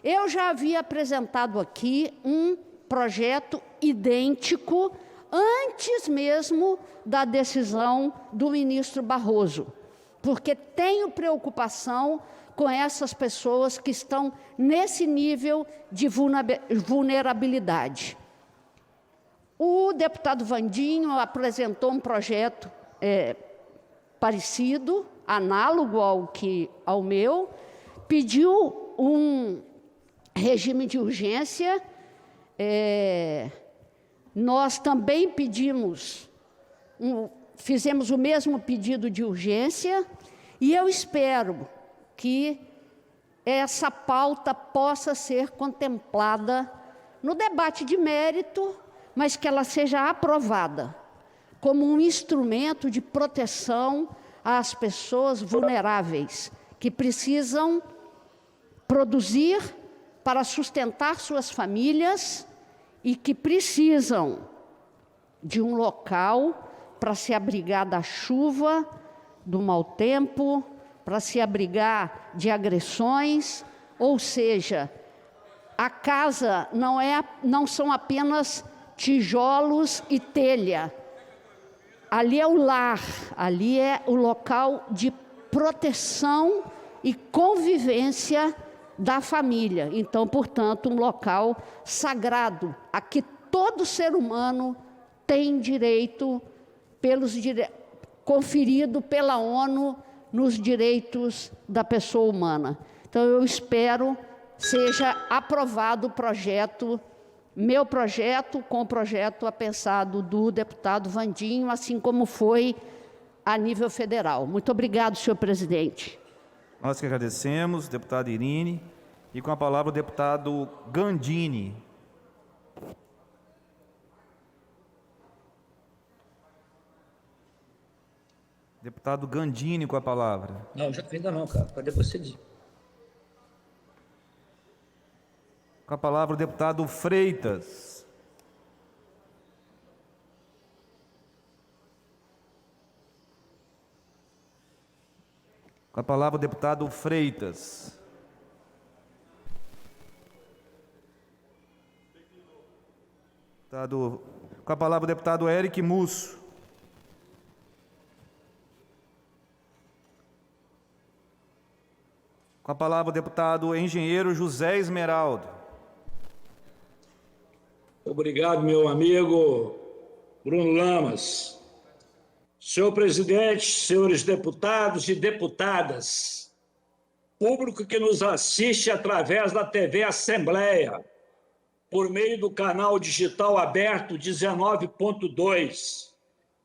Eu já havia apresentado aqui um projeto idêntico antes mesmo da decisão do ministro Barroso, porque tenho preocupação com essas pessoas que estão nesse nível de vulnerabilidade. O deputado Vandinho apresentou um projeto parecido, análogo ao meu, pediu um regime de urgência. Nós também fizemos o mesmo pedido de urgência, e eu espero que essa pauta possa ser contemplada no debate de mérito, mas que ela seja aprovada como um instrumento de proteção às pessoas vulneráveis, que precisam produzir para sustentar suas famílias e que precisam de um local para se abrigar da chuva, do mau tempo, para se abrigar de agressões. Ou seja, a casa não são apenas tijolos e telha. Ali é o lar, ali é o local de proteção e convivência da família. Então, portanto, um local sagrado, a que todo ser humano tem direito, conferido pela ONU nos direitos da pessoa humana. Então, eu espero seja aprovado o projeto, meu projeto, com o projeto apensado do deputado Vandinho, assim como foi a nível federal. Muito obrigado, senhor presidente. Nós que agradecemos, deputada Irine. E com a palavra o deputado Gandini. Deputado Gandini com a palavra. Não, ainda não, cara. Pode prosseguir. Com a palavra o deputado Freitas. Com a palavra o deputado Freitas. Com a palavra o deputado Eric Musso. Com a palavra o deputado engenheiro José Esmeraldo. Obrigado, meu amigo Bruno Lamas. Senhor presidente, senhores deputados e deputadas, público que nos assiste através da TV Assembleia, por meio do canal digital aberto 19.2,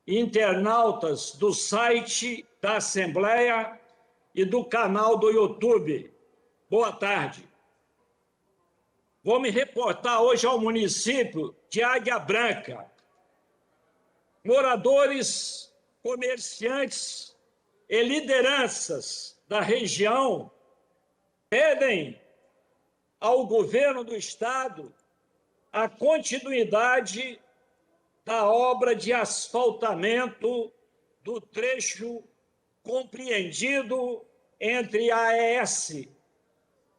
internautas do site da Assembleia e do canal do YouTube. Boa tarde. Vou me reportar hoje ao município de Águia Branca. Moradores, comerciantes e lideranças da região pedem ao governo do estado a continuidade da obra de asfaltamento do trecho compreendido entre a ES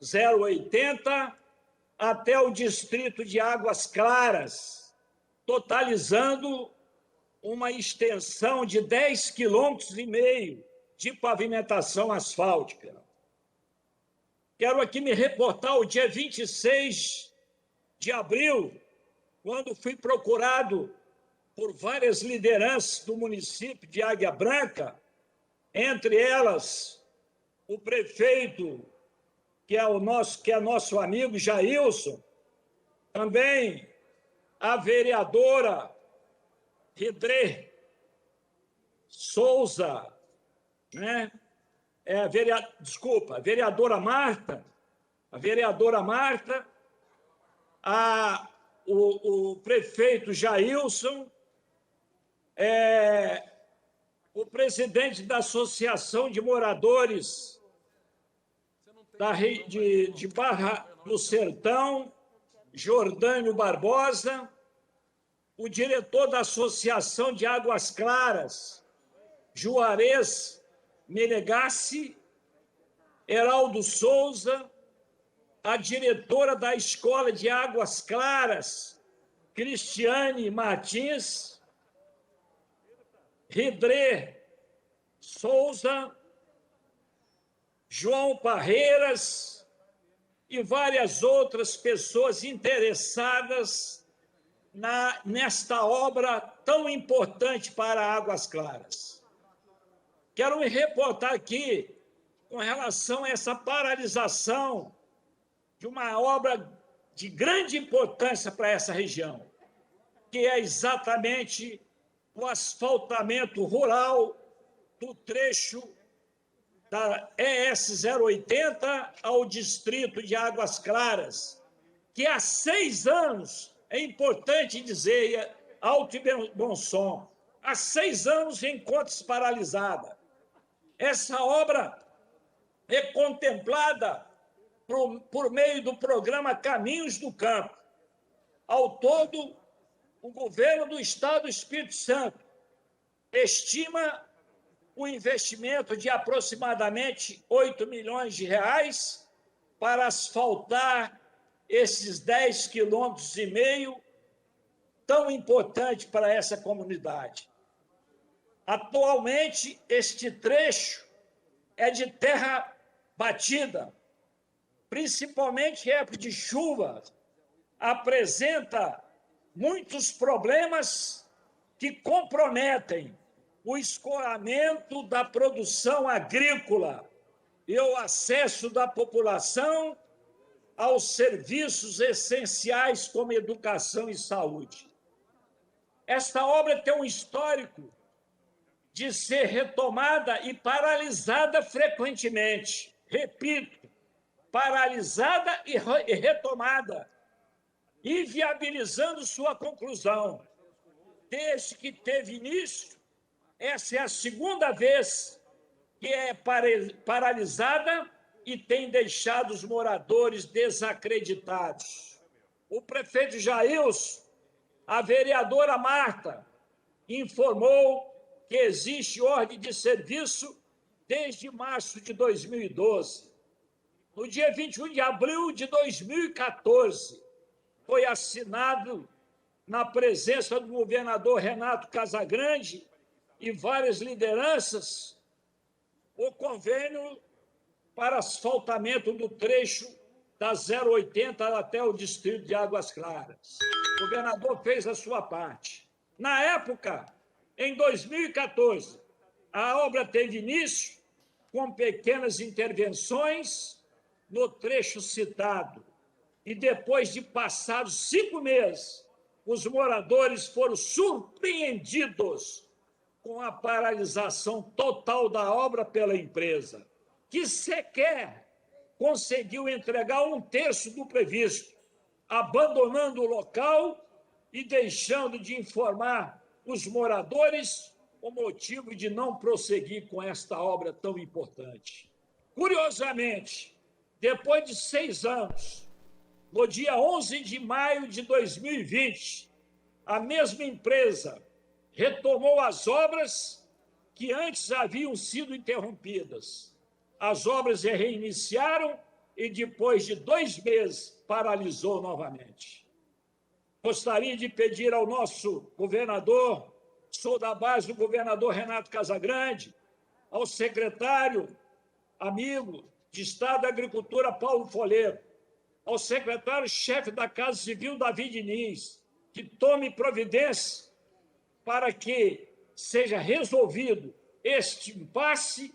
080 até o distrito de Águas Claras, totalizando uma extensão de 10,5 km de pavimentação asfáltica. Quero aqui me reportar ao dia 26 de abril, quando fui procurado por várias lideranças do município de Águia Branca, entre elas o prefeito, que é nosso amigo Jailson, também a vereadora Hidré Souza, né? A vereadora Marta, o prefeito Jailson, o presidente da Associação de Moradores de Barra do Sertão, Jordânio Barbosa, o diretor da Associação de Águas Claras, Juarez Menegassi, Heraldo Souza, a diretora da Escola de Águas Claras, Cristiane Martins, Hidré Souza, João Parreiras e várias outras pessoas interessadas nesta obra tão importante para Águas Claras. Quero me reportar aqui com relação a essa paralisação de uma obra de grande importância para essa região, que é exatamente o asfaltamento rural do trecho da ES 080 ao distrito de Águas Claras, que há 6 anos, é importante dizer, alto e bom som, há 6 anos encontra-se paralisada. Essa obra é contemplada por meio do programa Caminhos do Campo. Ao todo, o governo do Estado do Espírito Santo estima o investimento de aproximadamente 8 milhões de reais para asfaltar esses 10,5 quilômetros tão importante para essa comunidade. Atualmente, este trecho é de terra batida, principalmente em época de chuva, apresenta muitos problemas que comprometem o escoamento da produção agrícola e o acesso da população aos serviços essenciais como educação e saúde. Esta obra tem um histórico de ser retomada e paralisada frequentemente. Repito, paralisada e retomada, inviabilizando sua conclusão. Desde que teve início, essa é a 2ª vez que é paralisada e tem deixado os moradores desacreditados. O prefeito Jailson, a vereadora Marta, informou que existe ordem de serviço desde março de 2012. No dia 21 de abril de 2014, foi assinado, na presença do governador Renato Casagrande e várias lideranças, o convênio para asfaltamento do trecho da 080 até o distrito de Águas Claras. O governador fez a sua parte. Na época, em 2014, a obra teve início com pequenas intervenções no trecho citado. E depois de passados 5 meses, os moradores foram surpreendidos com a paralisação total da obra pela empresa, que sequer conseguiu entregar 1/3 do previsto, abandonando o local e deixando de informar os moradores o motivo de não prosseguir com esta obra tão importante. Curiosamente, depois de 6 anos, no dia 11 de maio de 2020, a mesma empresa retomou as obras que antes haviam sido interrompidas. As obras se reiniciaram e, depois de 2 meses, paralisou novamente. Gostaria de pedir ao nosso governador, sou da base do governador Renato Casagrande, ao secretário, amigo de Estado da Agricultura, Paulo Folheiro, ao secretário-chefe da Casa Civil, Davi Diniz, que tome providência para que seja resolvido este impasse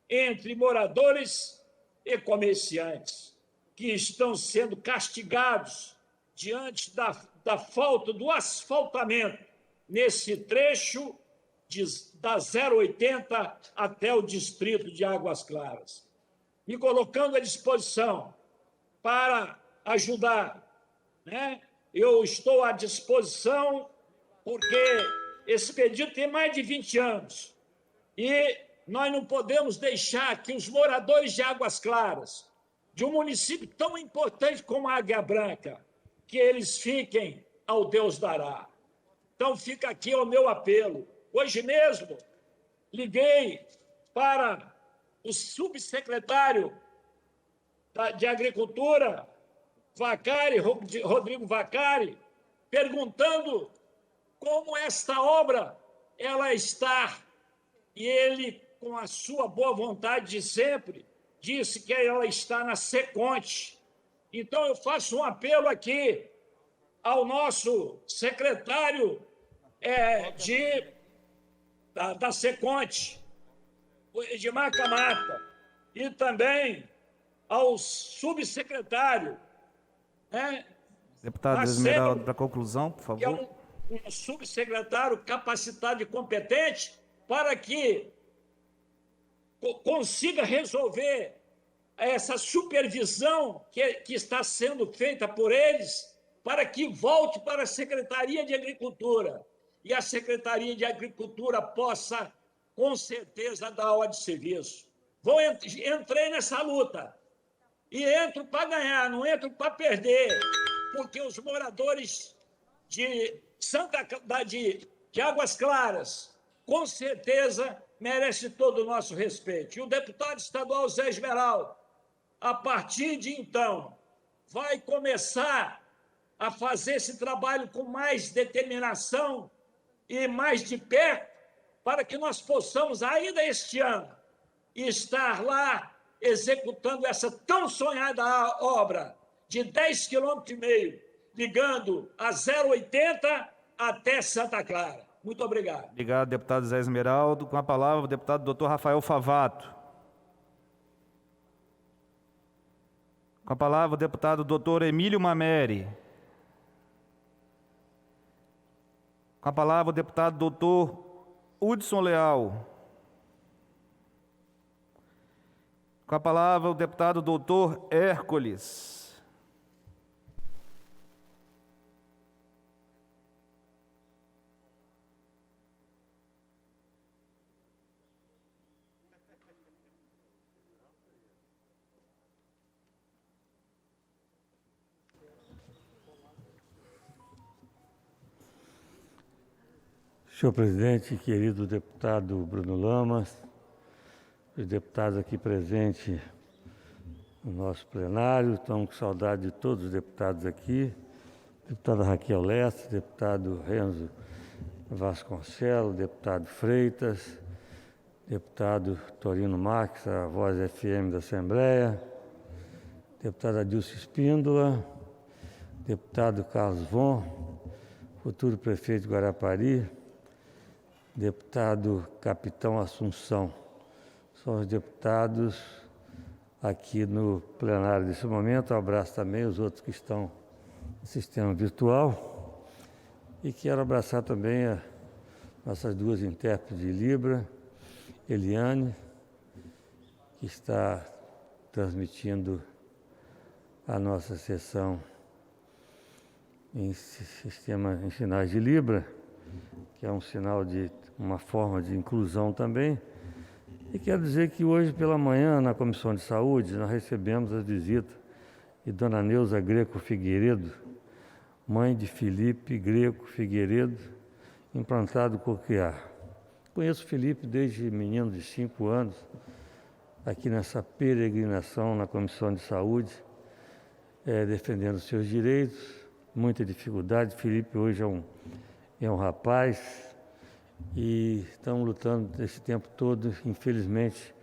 entre moradores e comerciantes, que estão sendo castigados diante da falta do asfaltamento nesse trecho da 080 até o distrito de Águas Claras. Me colocando à disposição para ajudar, né? Eu estou à disposição porque esse pedido tem mais de 20 anos e nós não podemos deixar que os moradores de Águas Claras, de um município tão importante como Águia Branca, que eles fiquem ao Deus dará. Então fica aqui o meu apelo. Hoje mesmo liguei para o subsecretário de Agricultura, Rodrigo Vacari, perguntando como esta obra ela está. E ele, com a sua boa vontade de sempre, disse que ela está na Seconte. Então, eu faço um apelo aqui ao nosso secretário da Seconte, o Edmar Camata, e também ao subsecretário, né, Deputado Esmeraldo, para conclusão, por favor. que é um subsecretário capacitado e competente para que consiga resolver essa supervisão que está sendo feita por eles, para que volte para a Secretaria de Agricultura. E a Secretaria de Agricultura possa, com certeza, dar ordem de serviço. Entrei nessa luta. E entro para ganhar, não entro para perder. Porque os moradores de Águas Claras, com certeza, merecem todo o nosso respeito. E o deputado estadual Zé Esmeraldo, a partir de então, vai começar a fazer esse trabalho com mais determinação e mais de perto, para que nós possamos, ainda este ano, estar lá executando essa tão sonhada obra de 10,5 km, ligando a 080 até Santa Clara. Muito obrigado. Obrigado, deputado Zé Esmeraldo. Com a palavra, o deputado doutor Rafael Favato. Com a palavra, o deputado doutor Emílio Mameri. Com a palavra, o deputado doutor Hudson Leal. Com a palavra, o deputado doutor Hércules. Senhor presidente, querido deputado Bruno Lamas, os deputados aqui presentes no nosso plenário, estamos com saudade de todos os deputados aqui, deputada Raquel Lessa, deputado Renzo Vasconcelos, deputado Freitas, deputado Torino Marques, a voz FM da Assembleia, deputada Dilce Espíndola, deputado Carlos Von, futuro prefeito de Guarapari, deputado Capitão Assunção. São os deputados aqui no plenário desse momento. Um abraço também os outros que estão no sistema virtual. E quero abraçar também as nossas duas intérpretes de Libra, Eliane, que está transmitindo a nossa sessão em sinais de Libra, que é um sinal de uma forma de inclusão também. E quero dizer que hoje pela manhã, na Comissão de Saúde, nós recebemos a visita de Dona Neuza Greco Figueiredo, mãe de Felipe Greco Figueiredo, implantado coquear. Conheço o Felipe desde menino de 5 anos, aqui nessa peregrinação na Comissão de Saúde, defendendo os seus direitos, muita dificuldade. Felipe hoje é um rapaz, e estamos lutando esse tempo todo. Infelizmente,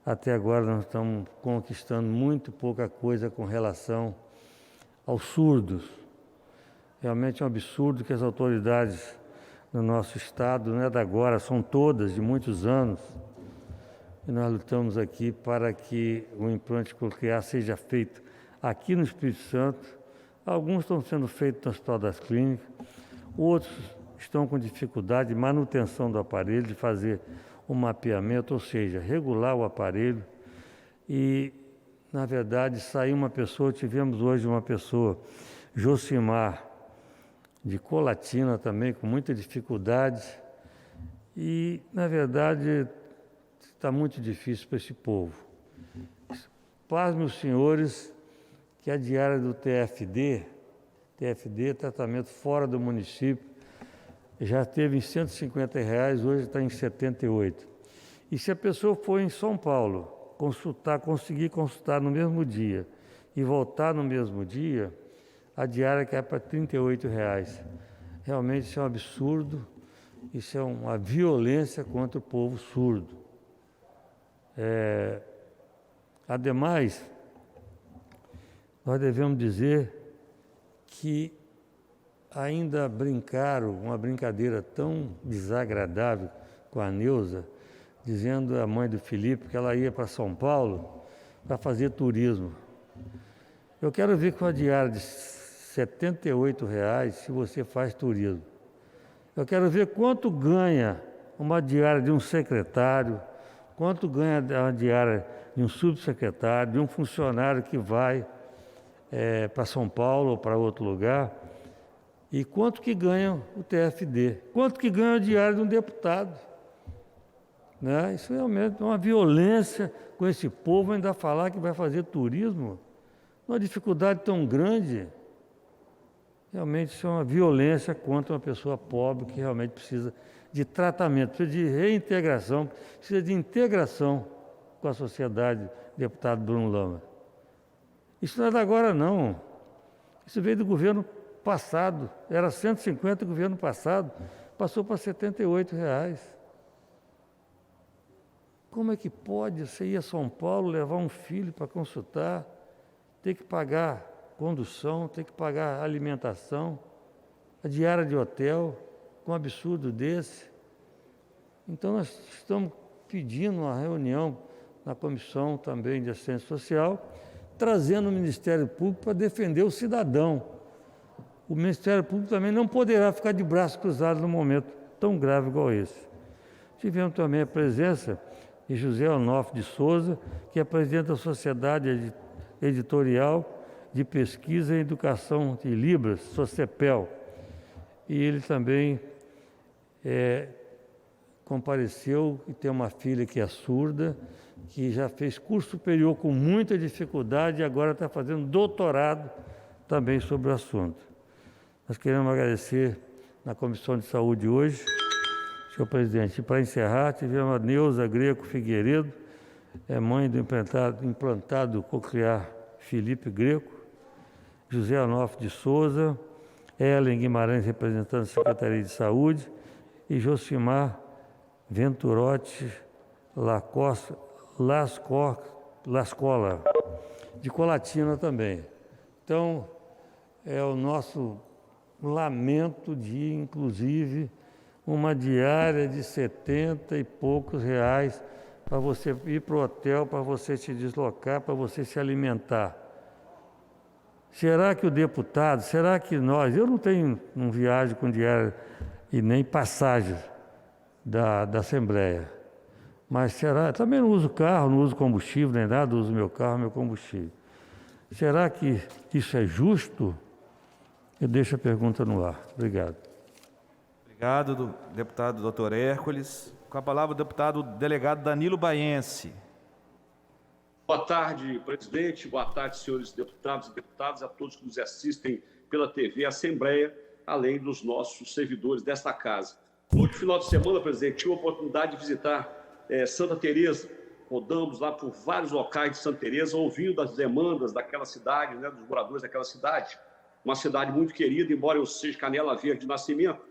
até agora nós estamos conquistando muito pouca coisa com relação aos surdos. Realmente é um absurdo que as autoridades no nosso estado, não é da agora, são todas de muitos anos, e nós lutamos aqui para que o implante coclear seja feito aqui no Espírito Santo. Alguns estão sendo feitos no Hospital das Clínicas, outros estão com dificuldade de manutenção do aparelho, de fazer um mapeamento, ou seja, regular o aparelho. E, na verdade, saiu uma pessoa, tivemos hoje uma pessoa, Josimar, de Colatina também, com muita dificuldade. E, na verdade, está muito difícil para esse povo. Pasmem os senhores que a diária do TFD, tratamento fora do município, já esteve em R$150, hoje está em 78. E se a pessoa for em São Paulo, conseguir consultar no mesmo dia e voltar no mesmo dia, a diária cai para R$38. Realmente isso é um absurdo, isso é uma violência contra o povo surdo. Ademais, nós devemos dizer que ainda brincaram uma brincadeira tão desagradável com a Neuza, dizendo à mãe do Felipe que ela ia para São Paulo para fazer turismo. Eu quero ver com a diária de R$ 78,00 se você faz turismo. Eu quero ver quanto ganha uma diária de um secretário, quanto ganha a diária de um subsecretário, de um funcionário que vai para São Paulo ou para outro lugar, e quanto que ganha o TFD, quanto que ganha a diária de um deputado. Né? Isso realmente é uma violência com esse povo, ainda falar que vai fazer turismo, uma dificuldade tão grande. Realmente isso é uma violência contra uma pessoa pobre que realmente precisa de tratamento, precisa de reintegração, precisa de integração com a sociedade, deputado Bruno Lama. Isso não é de agora, não. Isso veio do governo passado, era 150 no governo passado, passou para R$ 78,00. Como é que pode você ir a São Paulo, levar um filho para consultar, ter que pagar condução, ter que pagar alimentação, a diária de hotel, com um absurdo desse? Então nós estamos pedindo uma reunião na Comissão também de Assistência Social, trazendo o Ministério Público para defender o cidadão. O Ministério Público também não poderá ficar de braços cruzados num momento tão grave igual esse. Tivemos também a presença de José Onofre de Souza, que é presidente da Sociedade Editorial de Pesquisa e Educação de Libras, SOCEPEL. E ele também compareceu e tem uma filha que é surda, que já fez curso superior com muita dificuldade e agora está fazendo doutorado também sobre o assunto. Nós queremos agradecer na Comissão de Saúde hoje, senhor presidente. E para encerrar, tivemos a Neuza Greco Figueiredo, mãe do implantado coclear Felipe Greco, José Onofre de Souza, Ellen Guimarães, representante da Secretaria de Saúde, e Josimar Venturotti Lascola, de Colatina também. Então, é o nosso lamento de, inclusive, uma diária de 70 e poucos reais para você ir para o hotel, para você se deslocar, para você se alimentar. Será que o deputado, será que nós, eu não viajo com diária e nem passagem da Assembleia, mas será, também não uso carro, não uso combustível, nem nada, uso meu carro, meu combustível. Será que isso é justo? Eu deixo a pergunta no ar. Obrigado. Obrigado, deputado Dr. Hércules. Com a palavra o deputado delegado Danilo Baiense. Boa tarde, presidente. Boa tarde, senhores deputados e deputadas, a todos que nos assistem pela TV Assembleia, além dos nossos servidores desta casa. No último final de semana, presidente, tive a oportunidade de visitar Santa Teresa. Rodamos lá por vários locais de Santa Teresa, ouvindo as demandas daquela cidade, né, dos moradores daquela cidade. Uma cidade muito querida, embora eu seja Canela Verde de nascimento,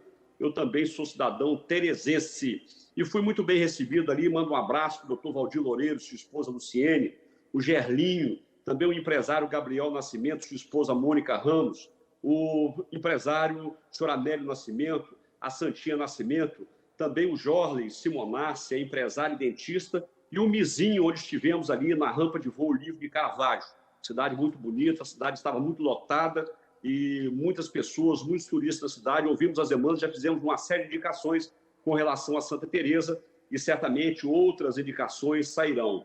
eu também sou cidadão teresense. E fui muito bem recebido ali. Mando um abraço para o doutor Valdir Loureiro, sua esposa Luciene, o Gerlinho, também o empresário Gabriel Nascimento, sua esposa Mônica Ramos, o empresário senhor Amélio Nascimento, a Santinha Nascimento, também o Jorley Simonassi, é empresário e dentista, e o Mizinho, onde estivemos ali na rampa de voo livre de Carvalho. Cidade muito bonita, a cidade estava muito lotada e muitas pessoas, muitos turistas da cidade, ouvimos as demandas, já fizemos uma série de indicações com relação a Santa Teresa e certamente outras indicações sairão.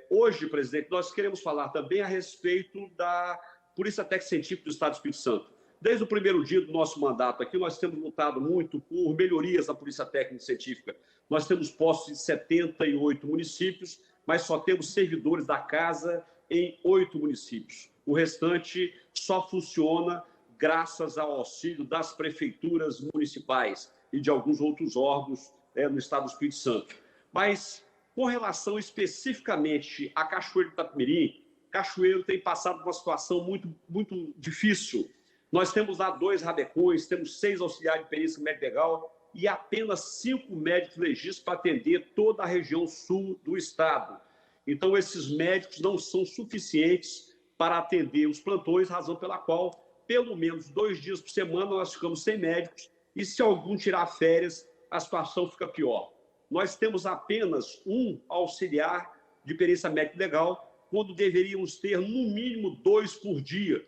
Hoje, presidente, nós queremos falar também a respeito da Polícia Técnica Científica do Estado do Espírito Santo. Desde o primeiro dia do nosso mandato aqui, nós temos lutado muito por melhorias na Polícia Técnica Científica. Nós temos postos em 78 municípios, mas só temos servidores da casa em 8 municípios. O restante só funciona graças ao auxílio das prefeituras municipais e de alguns outros órgãos no Estado do Espírito Santo. Mas, com relação especificamente a Cachoeiro do Itapemirim, Cachoeiro tem passado por uma situação muito, muito difícil. Nós temos lá 2 rabecões, temos 6 auxiliares de perícia médica legal e apenas 5 médicos legistas para atender toda a região sul do estado. Então, esses médicos não são suficientes para atender os plantões, razão pela qual, pelo menos 2 dias por semana, nós ficamos sem médicos e se algum tirar férias, a situação fica pior. nós temos apenas um auxiliar de perícia médica legal, quando deveríamos ter, no mínimo, 2 por dia.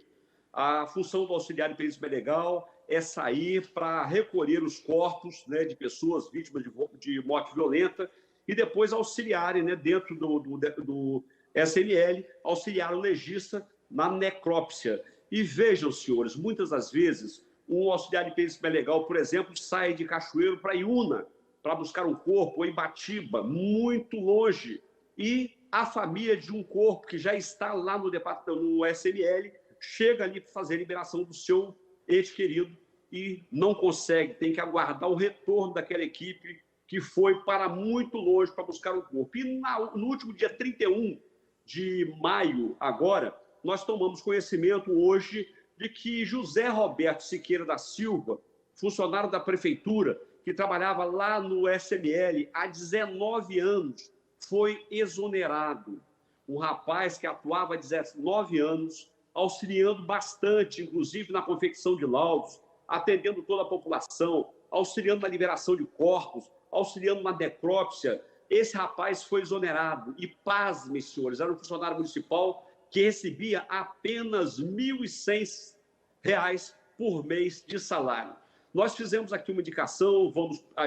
A função do auxiliar de perícia legal é sair para recolher os corpos, né, de pessoas vítimas de morte violenta e depois auxiliarem, né, dentro do SML, auxiliar o legista na necrópsia. E vejam, senhores, muitas das vezes, um auxiliar de perícia legal, por exemplo, sai de Cachoeiro para Iúna, para buscar um corpo, ou em Batiba, muito longe. E a família de um corpo que já está lá no SML, chega ali para fazer a liberação do seu ente querido e não consegue, tem que aguardar o retorno daquela equipe que foi para muito longe para buscar o corpo. E no último dia 31 de maio, agora, nós tomamos conhecimento hoje de que José Roberto Siqueira da Silva, funcionário da prefeitura, que trabalhava lá no SML há 19 anos, foi exonerado. Um rapaz que atuava há 19 anos, auxiliando bastante, inclusive na confecção de laudos, atendendo toda a população, auxiliando na liberação de corpos, auxiliando na necrópsia. Esse rapaz foi exonerado. E, pasmem, senhores, era um funcionário municipal que recebia apenas R$ 1.100 por mês de salário. Nós fizemos aqui uma indicação,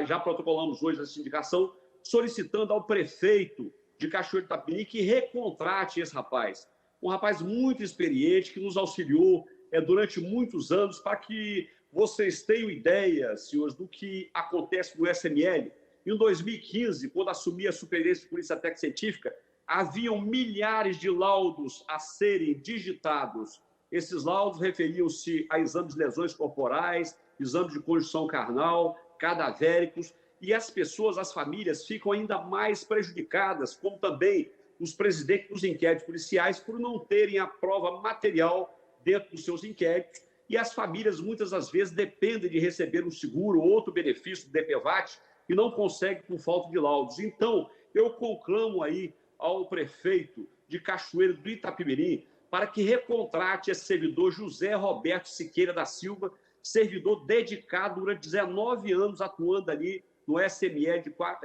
já protocolamos hoje essa indicação, solicitando ao prefeito de Cachoeiro de Itapemirim que recontrate esse rapaz. Um rapaz muito experiente, que nos auxiliou durante muitos anos, para que vocês tenham ideia, senhores, do que acontece no SML. Em 2015, quando assumi a Superintendência de Polícia Técnica Científica, haviam milhares de laudos a serem digitados. Esses laudos referiam-se a exames de lesões corporais, exames de conjunção carnal, cadavéricos, e as pessoas, as famílias, ficam ainda mais prejudicadas, como também os presidentes dos inquéritos policiais, por não terem a prova material dentro dos seus inquéritos, e as famílias, muitas das vezes, dependem de receber um seguro ou outro benefício do DPVAT e não conseguem por falta de laudos. Então, eu conclamo aí ao prefeito de Cachoeiro do Itapemirim para que recontrate esse servidor José Roberto Siqueira da Silva, servidor dedicado durante 19 anos atuando ali no SML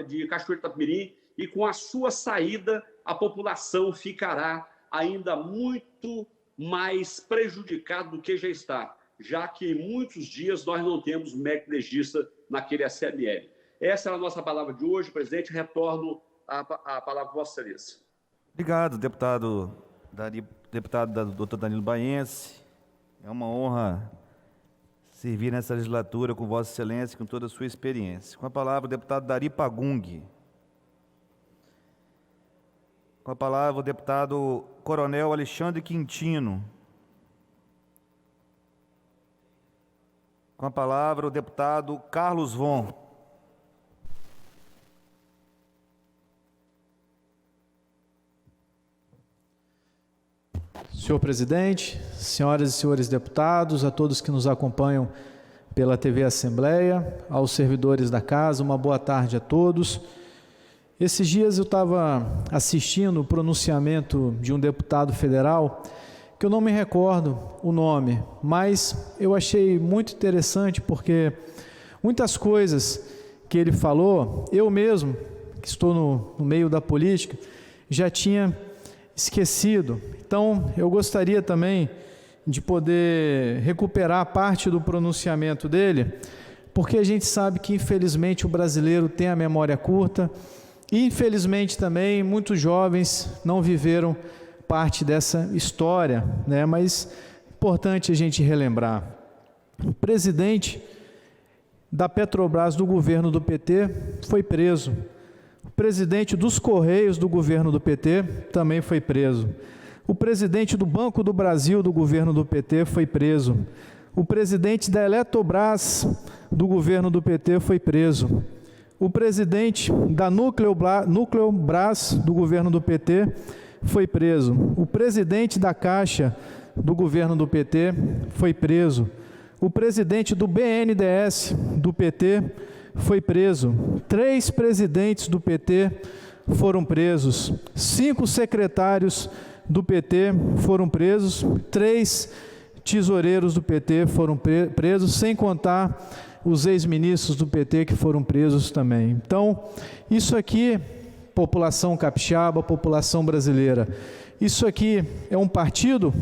de Cachoeiro do Itapemirim, e com a sua saída a população ficará ainda muito mais prejudicada do que já está, já que em muitos dias nós não temos médico legista naquele SML. Essa é a nossa palavra de hoje, presidente. Retorno a palavra para Vossa Excelência. Obrigado, deputado doutor Danilo Baense. É uma honra servir nessa legislatura com Vossa Excelência, com toda a sua experiência. Com a palavra, o deputado Dari Pagung. Com a palavra, o deputado Coronel Alexandre Quintino. Com a palavra, o deputado Carlos Von. Senhor presidente, senhoras e senhores deputados, a todos que nos acompanham pela TV Assembleia, aos servidores da casa, uma boa tarde a todos. Esses dias eu estava assistindo o pronunciamento de um deputado federal, que eu não me recordo o nome, mas eu achei muito interessante porque muitas coisas que ele falou, eu mesmo, que estou no meio da política, já tinha esquecido. Então, eu gostaria também de poder recuperar parte do pronunciamento dele, porque a gente sabe que, infelizmente, o brasileiro tem a memória curta e, infelizmente, também muitos jovens não viveram parte dessa história, né? Mas é importante a gente relembrar. O presidente da Petrobras do governo do PT foi preso. O presidente dos Correios do governo do PT também foi preso. O presidente do Banco do Brasil do governo do PT foi preso. O presidente da Eletrobras do governo do PT foi preso. O presidente da Nucleobras do governo do PT foi preso. O presidente da Caixa do governo do PT foi preso. O presidente do BNDES do PT foi preso. 3 presidentes do PT foram presos. 5 secretários do PT foram presos. 3 tesoureiros do PT foram presos, sem contar os ex-ministros do PT que foram presos também. Então, isso aqui, população capixaba, população brasileira, isso aqui é um partido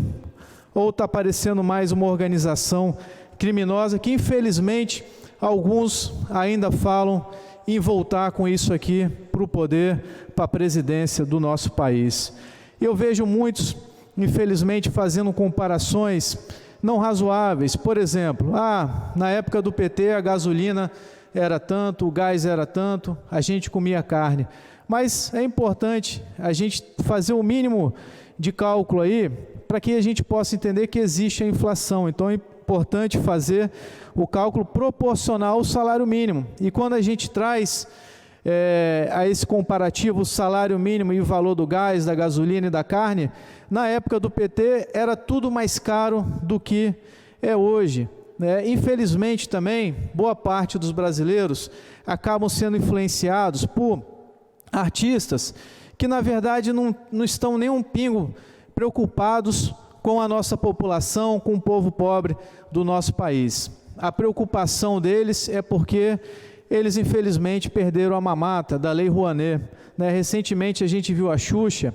ou está parecendo mais uma organização criminosa que, infelizmente, alguns ainda falam em voltar com isso aqui para o poder, para a presidência do nosso país. Eu vejo muitos, infelizmente, fazendo comparações não razoáveis. Por exemplo, na época do PT a gasolina era tanto, o gás era tanto, a gente comia carne. Mas é importante a gente fazer o mínimo de cálculo aí para que a gente possa entender que existe a inflação. Então é importante fazer o cálculo proporcional ao salário mínimo. E quando a gente traz a esse comparativo o salário mínimo e o valor do gás, da gasolina e da carne, na época do PT era tudo mais caro do que é hoje. Infelizmente também, boa parte dos brasileiros acabam sendo influenciados por artistas que na verdade não estão nem um pingo preocupados com a nossa população, com o povo pobre do nosso país. A preocupação deles é porque eles infelizmente perderam a mamata da Lei Rouanet. Recentemente a gente viu a Xuxa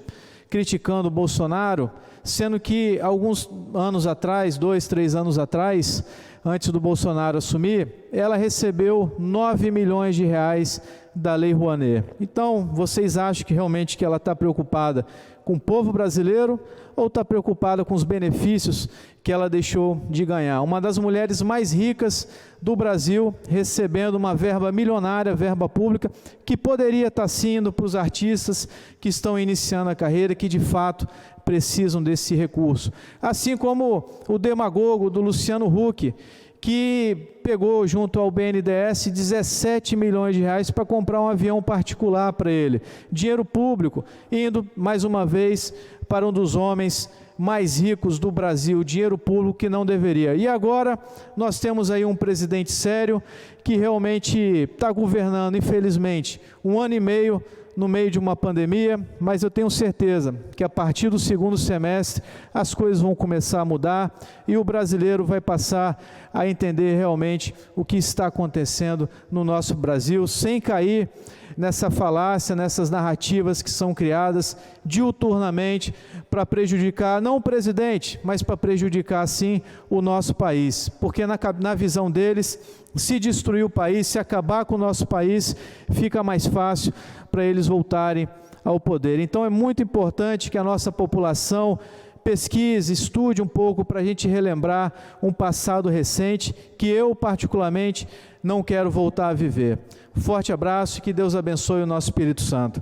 criticando o Bolsonaro, sendo que alguns anos atrás, 2, 3 anos atrás, antes do Bolsonaro assumir, ela recebeu 9 milhões de reais da Lei Rouanet. Então, vocês acham que realmente que ela está preocupada com o povo brasileiro ou está preocupada com os benefícios que ela deixou de ganhar? Uma das mulheres mais ricas do Brasil recebendo uma verba milionária, verba pública, que poderia estar indo para os artistas que estão iniciando a carreira, que de fato precisam desse recurso. Assim como o demagogo do Luciano Huck, que pegou junto ao BNDES 17 milhões de reais para comprar um avião particular para ele. Dinheiro público, indo mais uma vez para um dos homens mais ricos do Brasil, dinheiro público que não deveria. E agora nós temos aí um presidente sério que realmente está governando, infelizmente, 1 ano e meio no meio de uma pandemia, mas eu tenho certeza que a partir do segundo semestre as coisas vão começar a mudar e o brasileiro vai passar a entender realmente o que está acontecendo no nosso Brasil, sem cair nessa falácia, nessas narrativas que são criadas diuturnamente para prejudicar, não o presidente, mas para prejudicar sim o nosso país, porque na visão deles, se destruir o país, se acabar com o nosso país, fica mais fácil para eles voltarem ao poder. Então é muito importante que a nossa população pesquise, estude um pouco para a gente relembrar um passado recente que eu particularmente não quero voltar a viver. Forte abraço e que Deus abençoe o nosso Espírito Santo.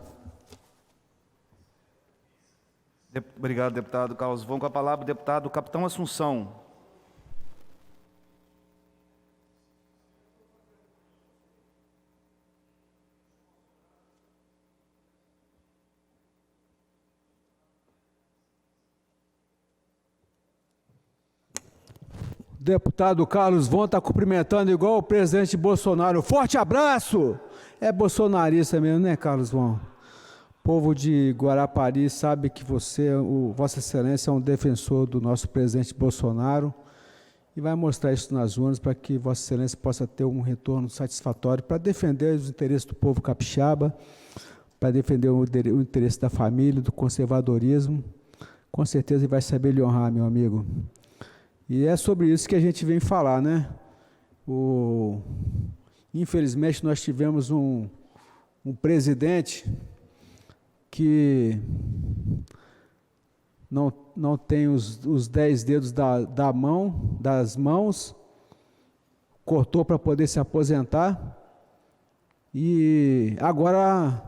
Obrigado, deputado Carlos. Vamos com a palavra o deputado Capitão Assunção. Deputado Carlos Von está cumprimentando igual o presidente Bolsonaro. Forte abraço! É bolsonarista mesmo, né, Carlos Von? O povo de Guarapari sabe que você, Vossa Excelência, é um defensor do nosso presidente Bolsonaro e vai mostrar isso nas urnas para que Vossa Excelência possa ter um retorno satisfatório para defender os interesses do povo capixaba, para defender o interesse da família, do conservadorismo. Com certeza ele vai saber lhe honrar, meu amigo. E é sobre isso que a gente vem falar, né? Infelizmente, nós tivemos um presidente que não tem os 10 dedos das mãos, cortou para poder se aposentar e agora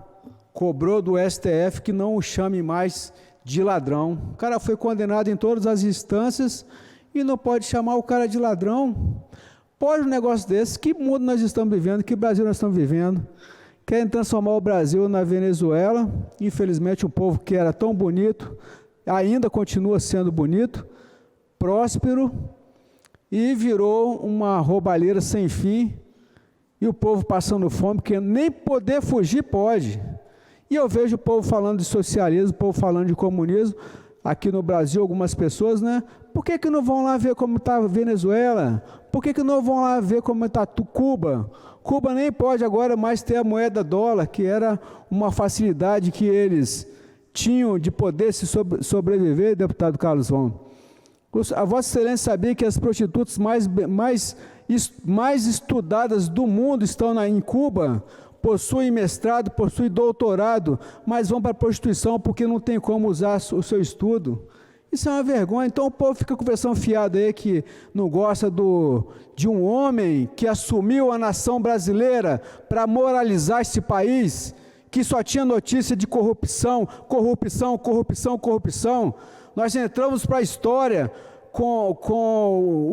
cobrou do STF que não o chame mais de ladrão. O cara foi condenado em todas as instâncias e não pode chamar o cara de ladrão. Pode um negócio desse? Que mundo nós estamos vivendo? Que Brasil nós estamos vivendo? Querem transformar o Brasil na Venezuela. Infelizmente, o povo que era tão bonito, ainda continua sendo bonito, próspero, e virou uma roubalheira sem fim, e o povo passando fome, porque nem poder fugir pode. E eu vejo o povo falando de socialismo, o povo falando de comunismo, aqui no Brasil, algumas pessoas, né? Por que não vão lá ver como está a Venezuela? Por que não vão lá ver como está Cuba? Cuba nem pode agora mais ter a moeda dólar, que era uma facilidade que eles tinham de poder se sobreviver, deputado Carlos Von. A Vossa Excelência sabia que as prostitutas mais estudadas do mundo estão em Cuba? Possuem mestrado, possuem doutorado, mas vão para a prostituição porque não tem como usar o seu estudo. Isso é uma vergonha. Então o povo fica conversando fiado aí que não gosta de um homem que assumiu a nação brasileira para moralizar esse país, que só tinha notícia de corrupção, corrupção, corrupção, corrupção. Nós entramos para a história com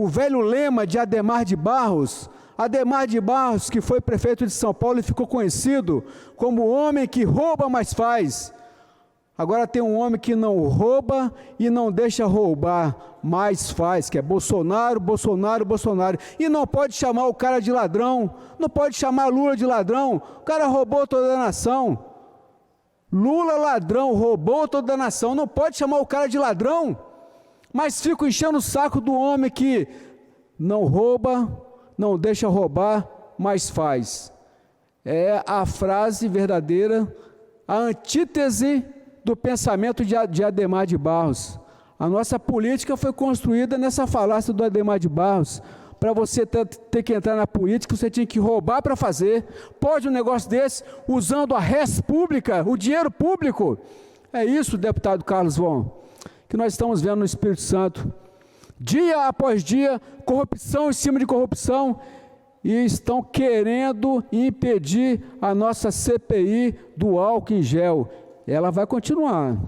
o velho lema de Adhemar de Barros. Adhemar de Barros, que foi prefeito de São Paulo e ficou conhecido como o homem que rouba, mas faz. Agora tem um homem que não rouba e não deixa roubar, mas faz, que é Bolsonaro, Bolsonaro, Bolsonaro. E não pode chamar o cara de ladrão, não pode chamar Lula de ladrão. O cara roubou toda a nação. Lula ladrão, roubou toda a nação. Não pode chamar o cara de ladrão, mas fica enchendo o saco do homem que não rouba, não deixa roubar, mas faz. É a frase verdadeira, a antítese do pensamento de Adhemar de Barros. A nossa política foi construída nessa falácia do Adhemar de Barros. Para você ter que entrar na política, você tinha que roubar para fazer. Pode um negócio desse, usando a res pública, o dinheiro público? É isso, deputado Carlos Von, que nós estamos vendo no Espírito Santo. Dia após dia, corrupção em cima de corrupção, e estão querendo impedir a nossa CPI do álcool em gel. Ela vai continuar.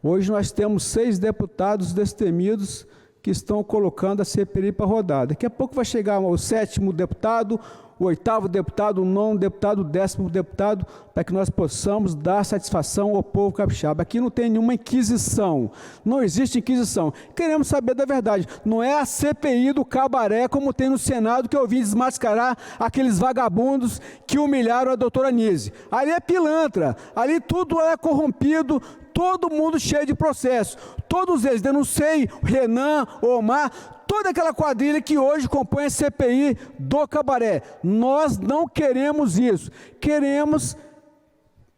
Hoje nós temos 6 deputados destemidos que estão colocando a CPI para rodar. Daqui a pouco vai chegar o 7º deputado, o 8º deputado, o 9º deputado, o 10º deputado, para que nós possamos dar satisfação ao povo capixaba. Aqui não tem nenhuma inquisição, não existe inquisição. Queremos saber da verdade. Não é a CPI do cabaré, como tem no Senado, que eu vim desmascarar aqueles vagabundos que humilharam a doutora Nise. Ali é pilantra, ali tudo é corrompido, todo mundo cheio de processo. Todos eles, denunciei, Renan, Omar, toda aquela quadrilha que hoje compõe a CPI do cabaré. Nós não queremos isso. Queremos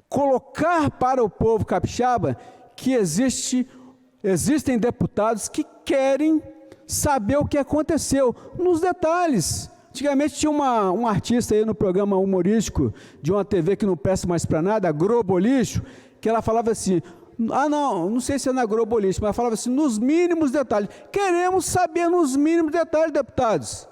colocar para o povo capixaba que existem deputados que querem saber o que aconteceu, nos detalhes. Antigamente tinha um artista aí no programa humorístico de uma TV que não presta mais para nada, a Globolixo, que ela falava assim... não sei se é na Globolixo, mas falava assim, nos mínimos detalhes. Queremos saber nos mínimos detalhes, deputados.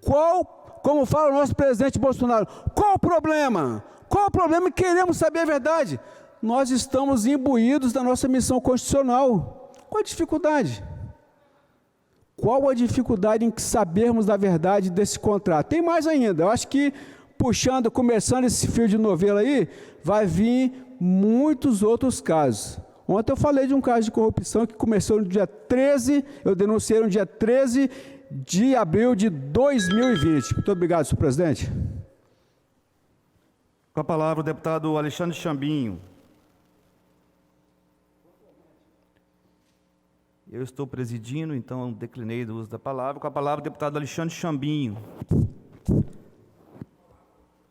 Como fala o nosso presidente Bolsonaro, qual o problema? Qual o problema? Queremos saber a verdade. Nós estamos imbuídos da nossa missão constitucional. Qual a dificuldade? Qual a dificuldade em sabermos da verdade desse contrato? Tem mais ainda. Eu acho que, começando esse fio de novela aí, vai vir muitos outros casos. Ontem eu falei de um caso de corrupção que começou no dia 13, eu denunciei no dia 13 de abril de 2020. Muito obrigado, senhor presidente. Com a palavra o deputado Alexandre Chambinho. Eu estou presidindo, então declinei do uso da palavra. Com a palavra o deputado Alexandre Chambinho.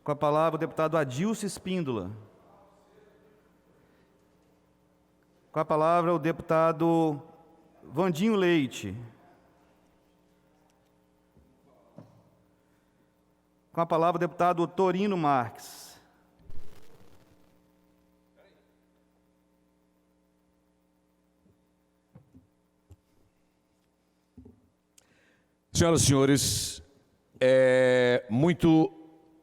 Com a palavra o deputado Adilson Espíndola. Com a palavra, o deputado Vandinho Leite. Com a palavra, o deputado Torino Marques. Senhoras e senhores, muito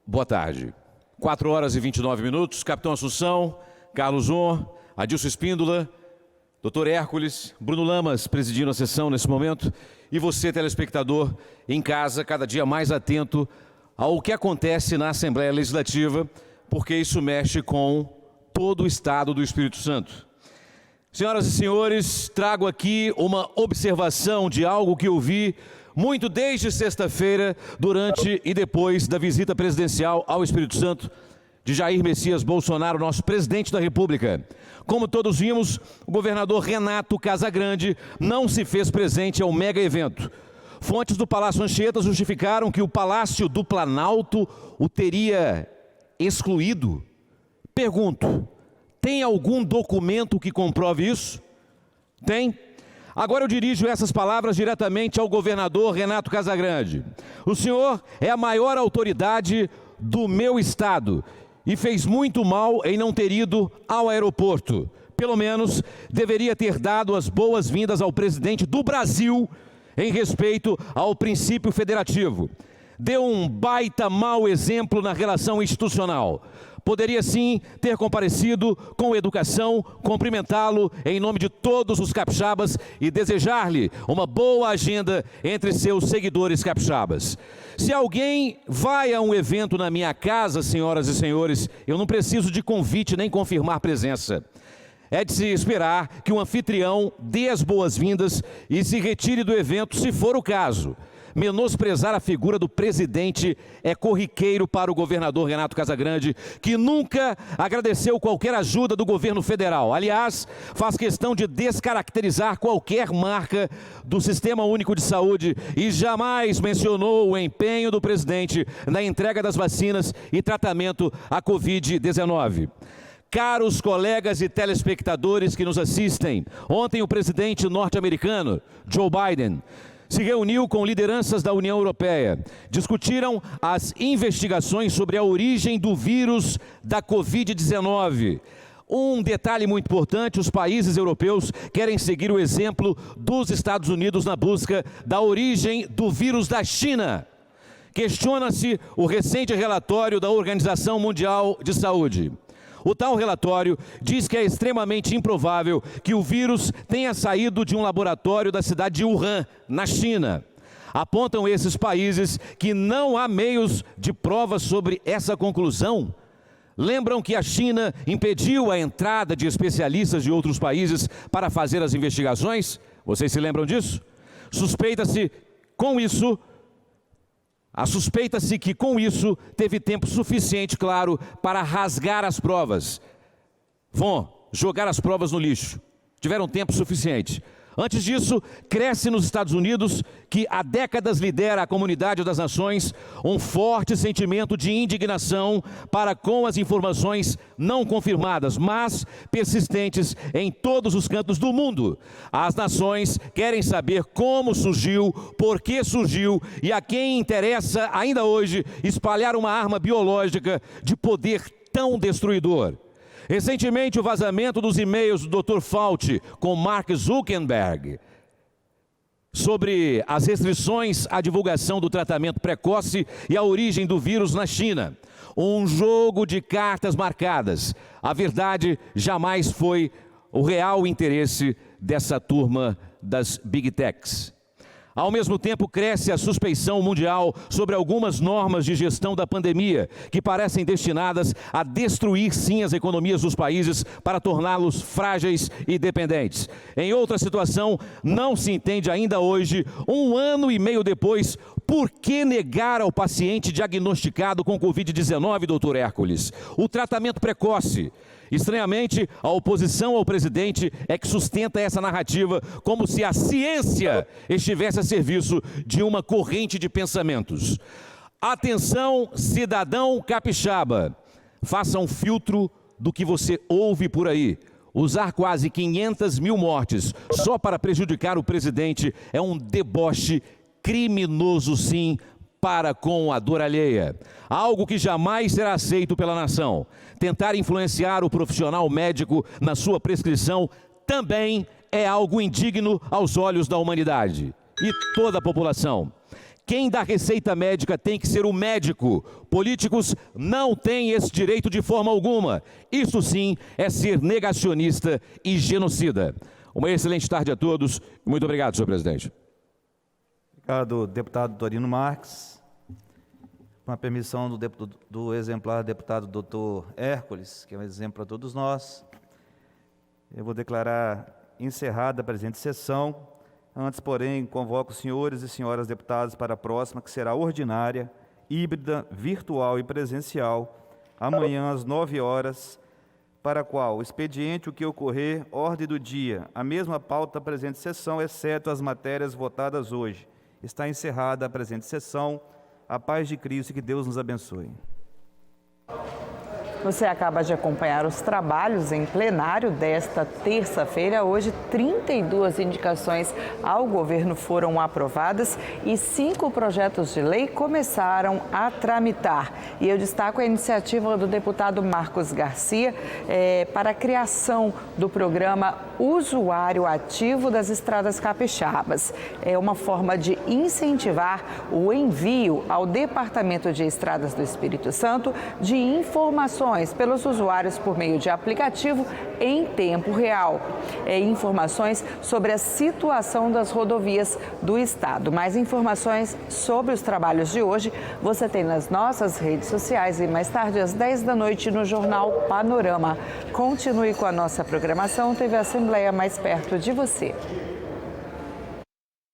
boa tarde. 4h29, Capitão Assunção, Carlos On, Adilson Espíndola, Dr. Hércules, Bruno Lamas presidindo a sessão nesse momento, e você, telespectador, em casa, cada dia mais atento ao que acontece na Assembleia Legislativa, porque isso mexe com todo o Estado do Espírito Santo. Senhoras e senhores, trago aqui uma observação de algo que eu vi muito desde sexta-feira, durante e depois da visita presidencial ao Espírito Santo, de Jair Messias Bolsonaro, nosso presidente da República. Como todos vimos, o governador Renato Casagrande não se fez presente ao mega evento. Fontes do Palácio Anchieta justificaram que o Palácio do Planalto o teria excluído. Pergunto, tem algum documento que comprove isso? Tem? Agora eu dirijo essas palavras diretamente ao governador Renato Casagrande. O senhor é a maior autoridade do meu estado e fez muito mal em não ter ido ao aeroporto. Pelo menos deveria ter dado as boas-vindas ao presidente do Brasil em respeito ao princípio federativo. Deu um baita mau exemplo na relação institucional. Poderia sim ter comparecido com educação, cumprimentá-lo em nome de todos os capixabas e desejar-lhe uma boa agenda entre seus seguidores capixabas. Se alguém vai a um evento na minha casa, senhoras e senhores, eu não preciso de convite nem confirmar presença. É de se esperar que o anfitrião dê as boas-vindas e se retire do evento, se for o caso. Menosprezar a figura do presidente é corriqueiro para o governador Renato Casagrande, que nunca agradeceu qualquer ajuda do governo federal. Aliás, faz questão de descaracterizar qualquer marca do Sistema Único de Saúde e jamais mencionou o empenho do presidente na entrega das vacinas e tratamento à Covid-19. Caros colegas e telespectadores que nos assistem, ontem o presidente norte-americano, Joe Biden, se reuniu com lideranças da União Europeia. Discutiram as investigações sobre a origem do vírus da Covid-19. Um detalhe muito importante, os países europeus querem seguir o exemplo dos Estados Unidos na busca da origem do vírus da China. Questiona-se o recente relatório da Organização Mundial de Saúde. O tal relatório diz que é extremamente improvável que o vírus tenha saído de um laboratório da cidade de Wuhan, na China. Apontam esses países que não há meios de prova sobre essa conclusão. Lembram que a China impediu a entrada de especialistas de outros países para fazer as investigações? Vocês se lembram disso? Suspeita-se que com isso teve tempo suficiente, claro, para rasgar as provas. Vão jogar as provas no lixo. Tiveram tempo suficiente. Antes disso, cresce nos Estados Unidos, que há décadas lidera a comunidade das nações, um forte sentimento de indignação para com as informações não confirmadas, mas persistentes em todos os cantos do mundo. As nações querem saber como surgiu, por que surgiu e a quem interessa ainda hoje espalhar uma arma biológica de poder tão destruidor. Recentemente, o vazamento dos e-mails do Dr. Fauci com Mark Zuckerberg sobre as restrições à divulgação do tratamento precoce e a origem do vírus na China. Um jogo de cartas marcadas. A verdade jamais foi o real interesse dessa turma das Big Techs. Ao mesmo tempo, cresce a suspeição mundial sobre algumas normas de gestão da pandemia, que parecem destinadas a destruir, sim, as economias dos países para torná-los frágeis e dependentes. Em outra situação, não se entende ainda hoje, 1 ano e meio depois, por que negar ao paciente diagnosticado com Covid-19, doutor Hércules, o tratamento precoce? Estranhamente, a oposição ao presidente é que sustenta essa narrativa como se a ciência estivesse a serviço de uma corrente de pensamentos. Atenção, cidadão capixaba, faça um filtro do que você ouve por aí. Usar quase 500 mil mortes só para prejudicar o presidente é um deboche criminoso, sim, para com a dor alheia. Algo que jamais será aceito pela nação. Tentar influenciar o profissional médico na sua prescrição também é algo indigno aos olhos da humanidade e toda a população. Quem dá receita médica tem que ser o médico. Políticos não têm esse direito de forma alguma. Isso sim é ser negacionista e genocida. Uma excelente tarde a todos. Muito obrigado, senhor presidente. Obrigado, deputado Torino Marques. Com a permissão do exemplar deputado doutor Hércules, que é um exemplo para todos nós, eu vou declarar encerrada a presente sessão. Antes, porém, convoco os senhores e senhoras deputados para a próxima, que será ordinária, híbrida, virtual e presencial, amanhã às 9 horas, para qual expediente o que ocorrer, ordem do dia, a mesma pauta da presente sessão, exceto as matérias votadas hoje. Está encerrada a presente sessão. A paz de Cristo e que Deus nos abençoe. Você acaba de acompanhar os trabalhos em plenário desta terça-feira. Hoje, 32 indicações ao governo foram aprovadas e 5 projetos de lei começaram a tramitar. E eu destaco a iniciativa do deputado Marcos Garcia para a criação do programa Usuário Ativo das Estradas Capixabas. É uma forma de incentivar o envio ao Departamento de Estradas do Espírito Santo de informações pelos usuários por meio de aplicativo em tempo real. Informações sobre a situação das rodovias do estado. Mais informações sobre os trabalhos de hoje você tem nas nossas redes sociais e mais tarde às 10 da noite no Jornal Panorama. Continue com a nossa programação, TV Assembleia mais perto de você.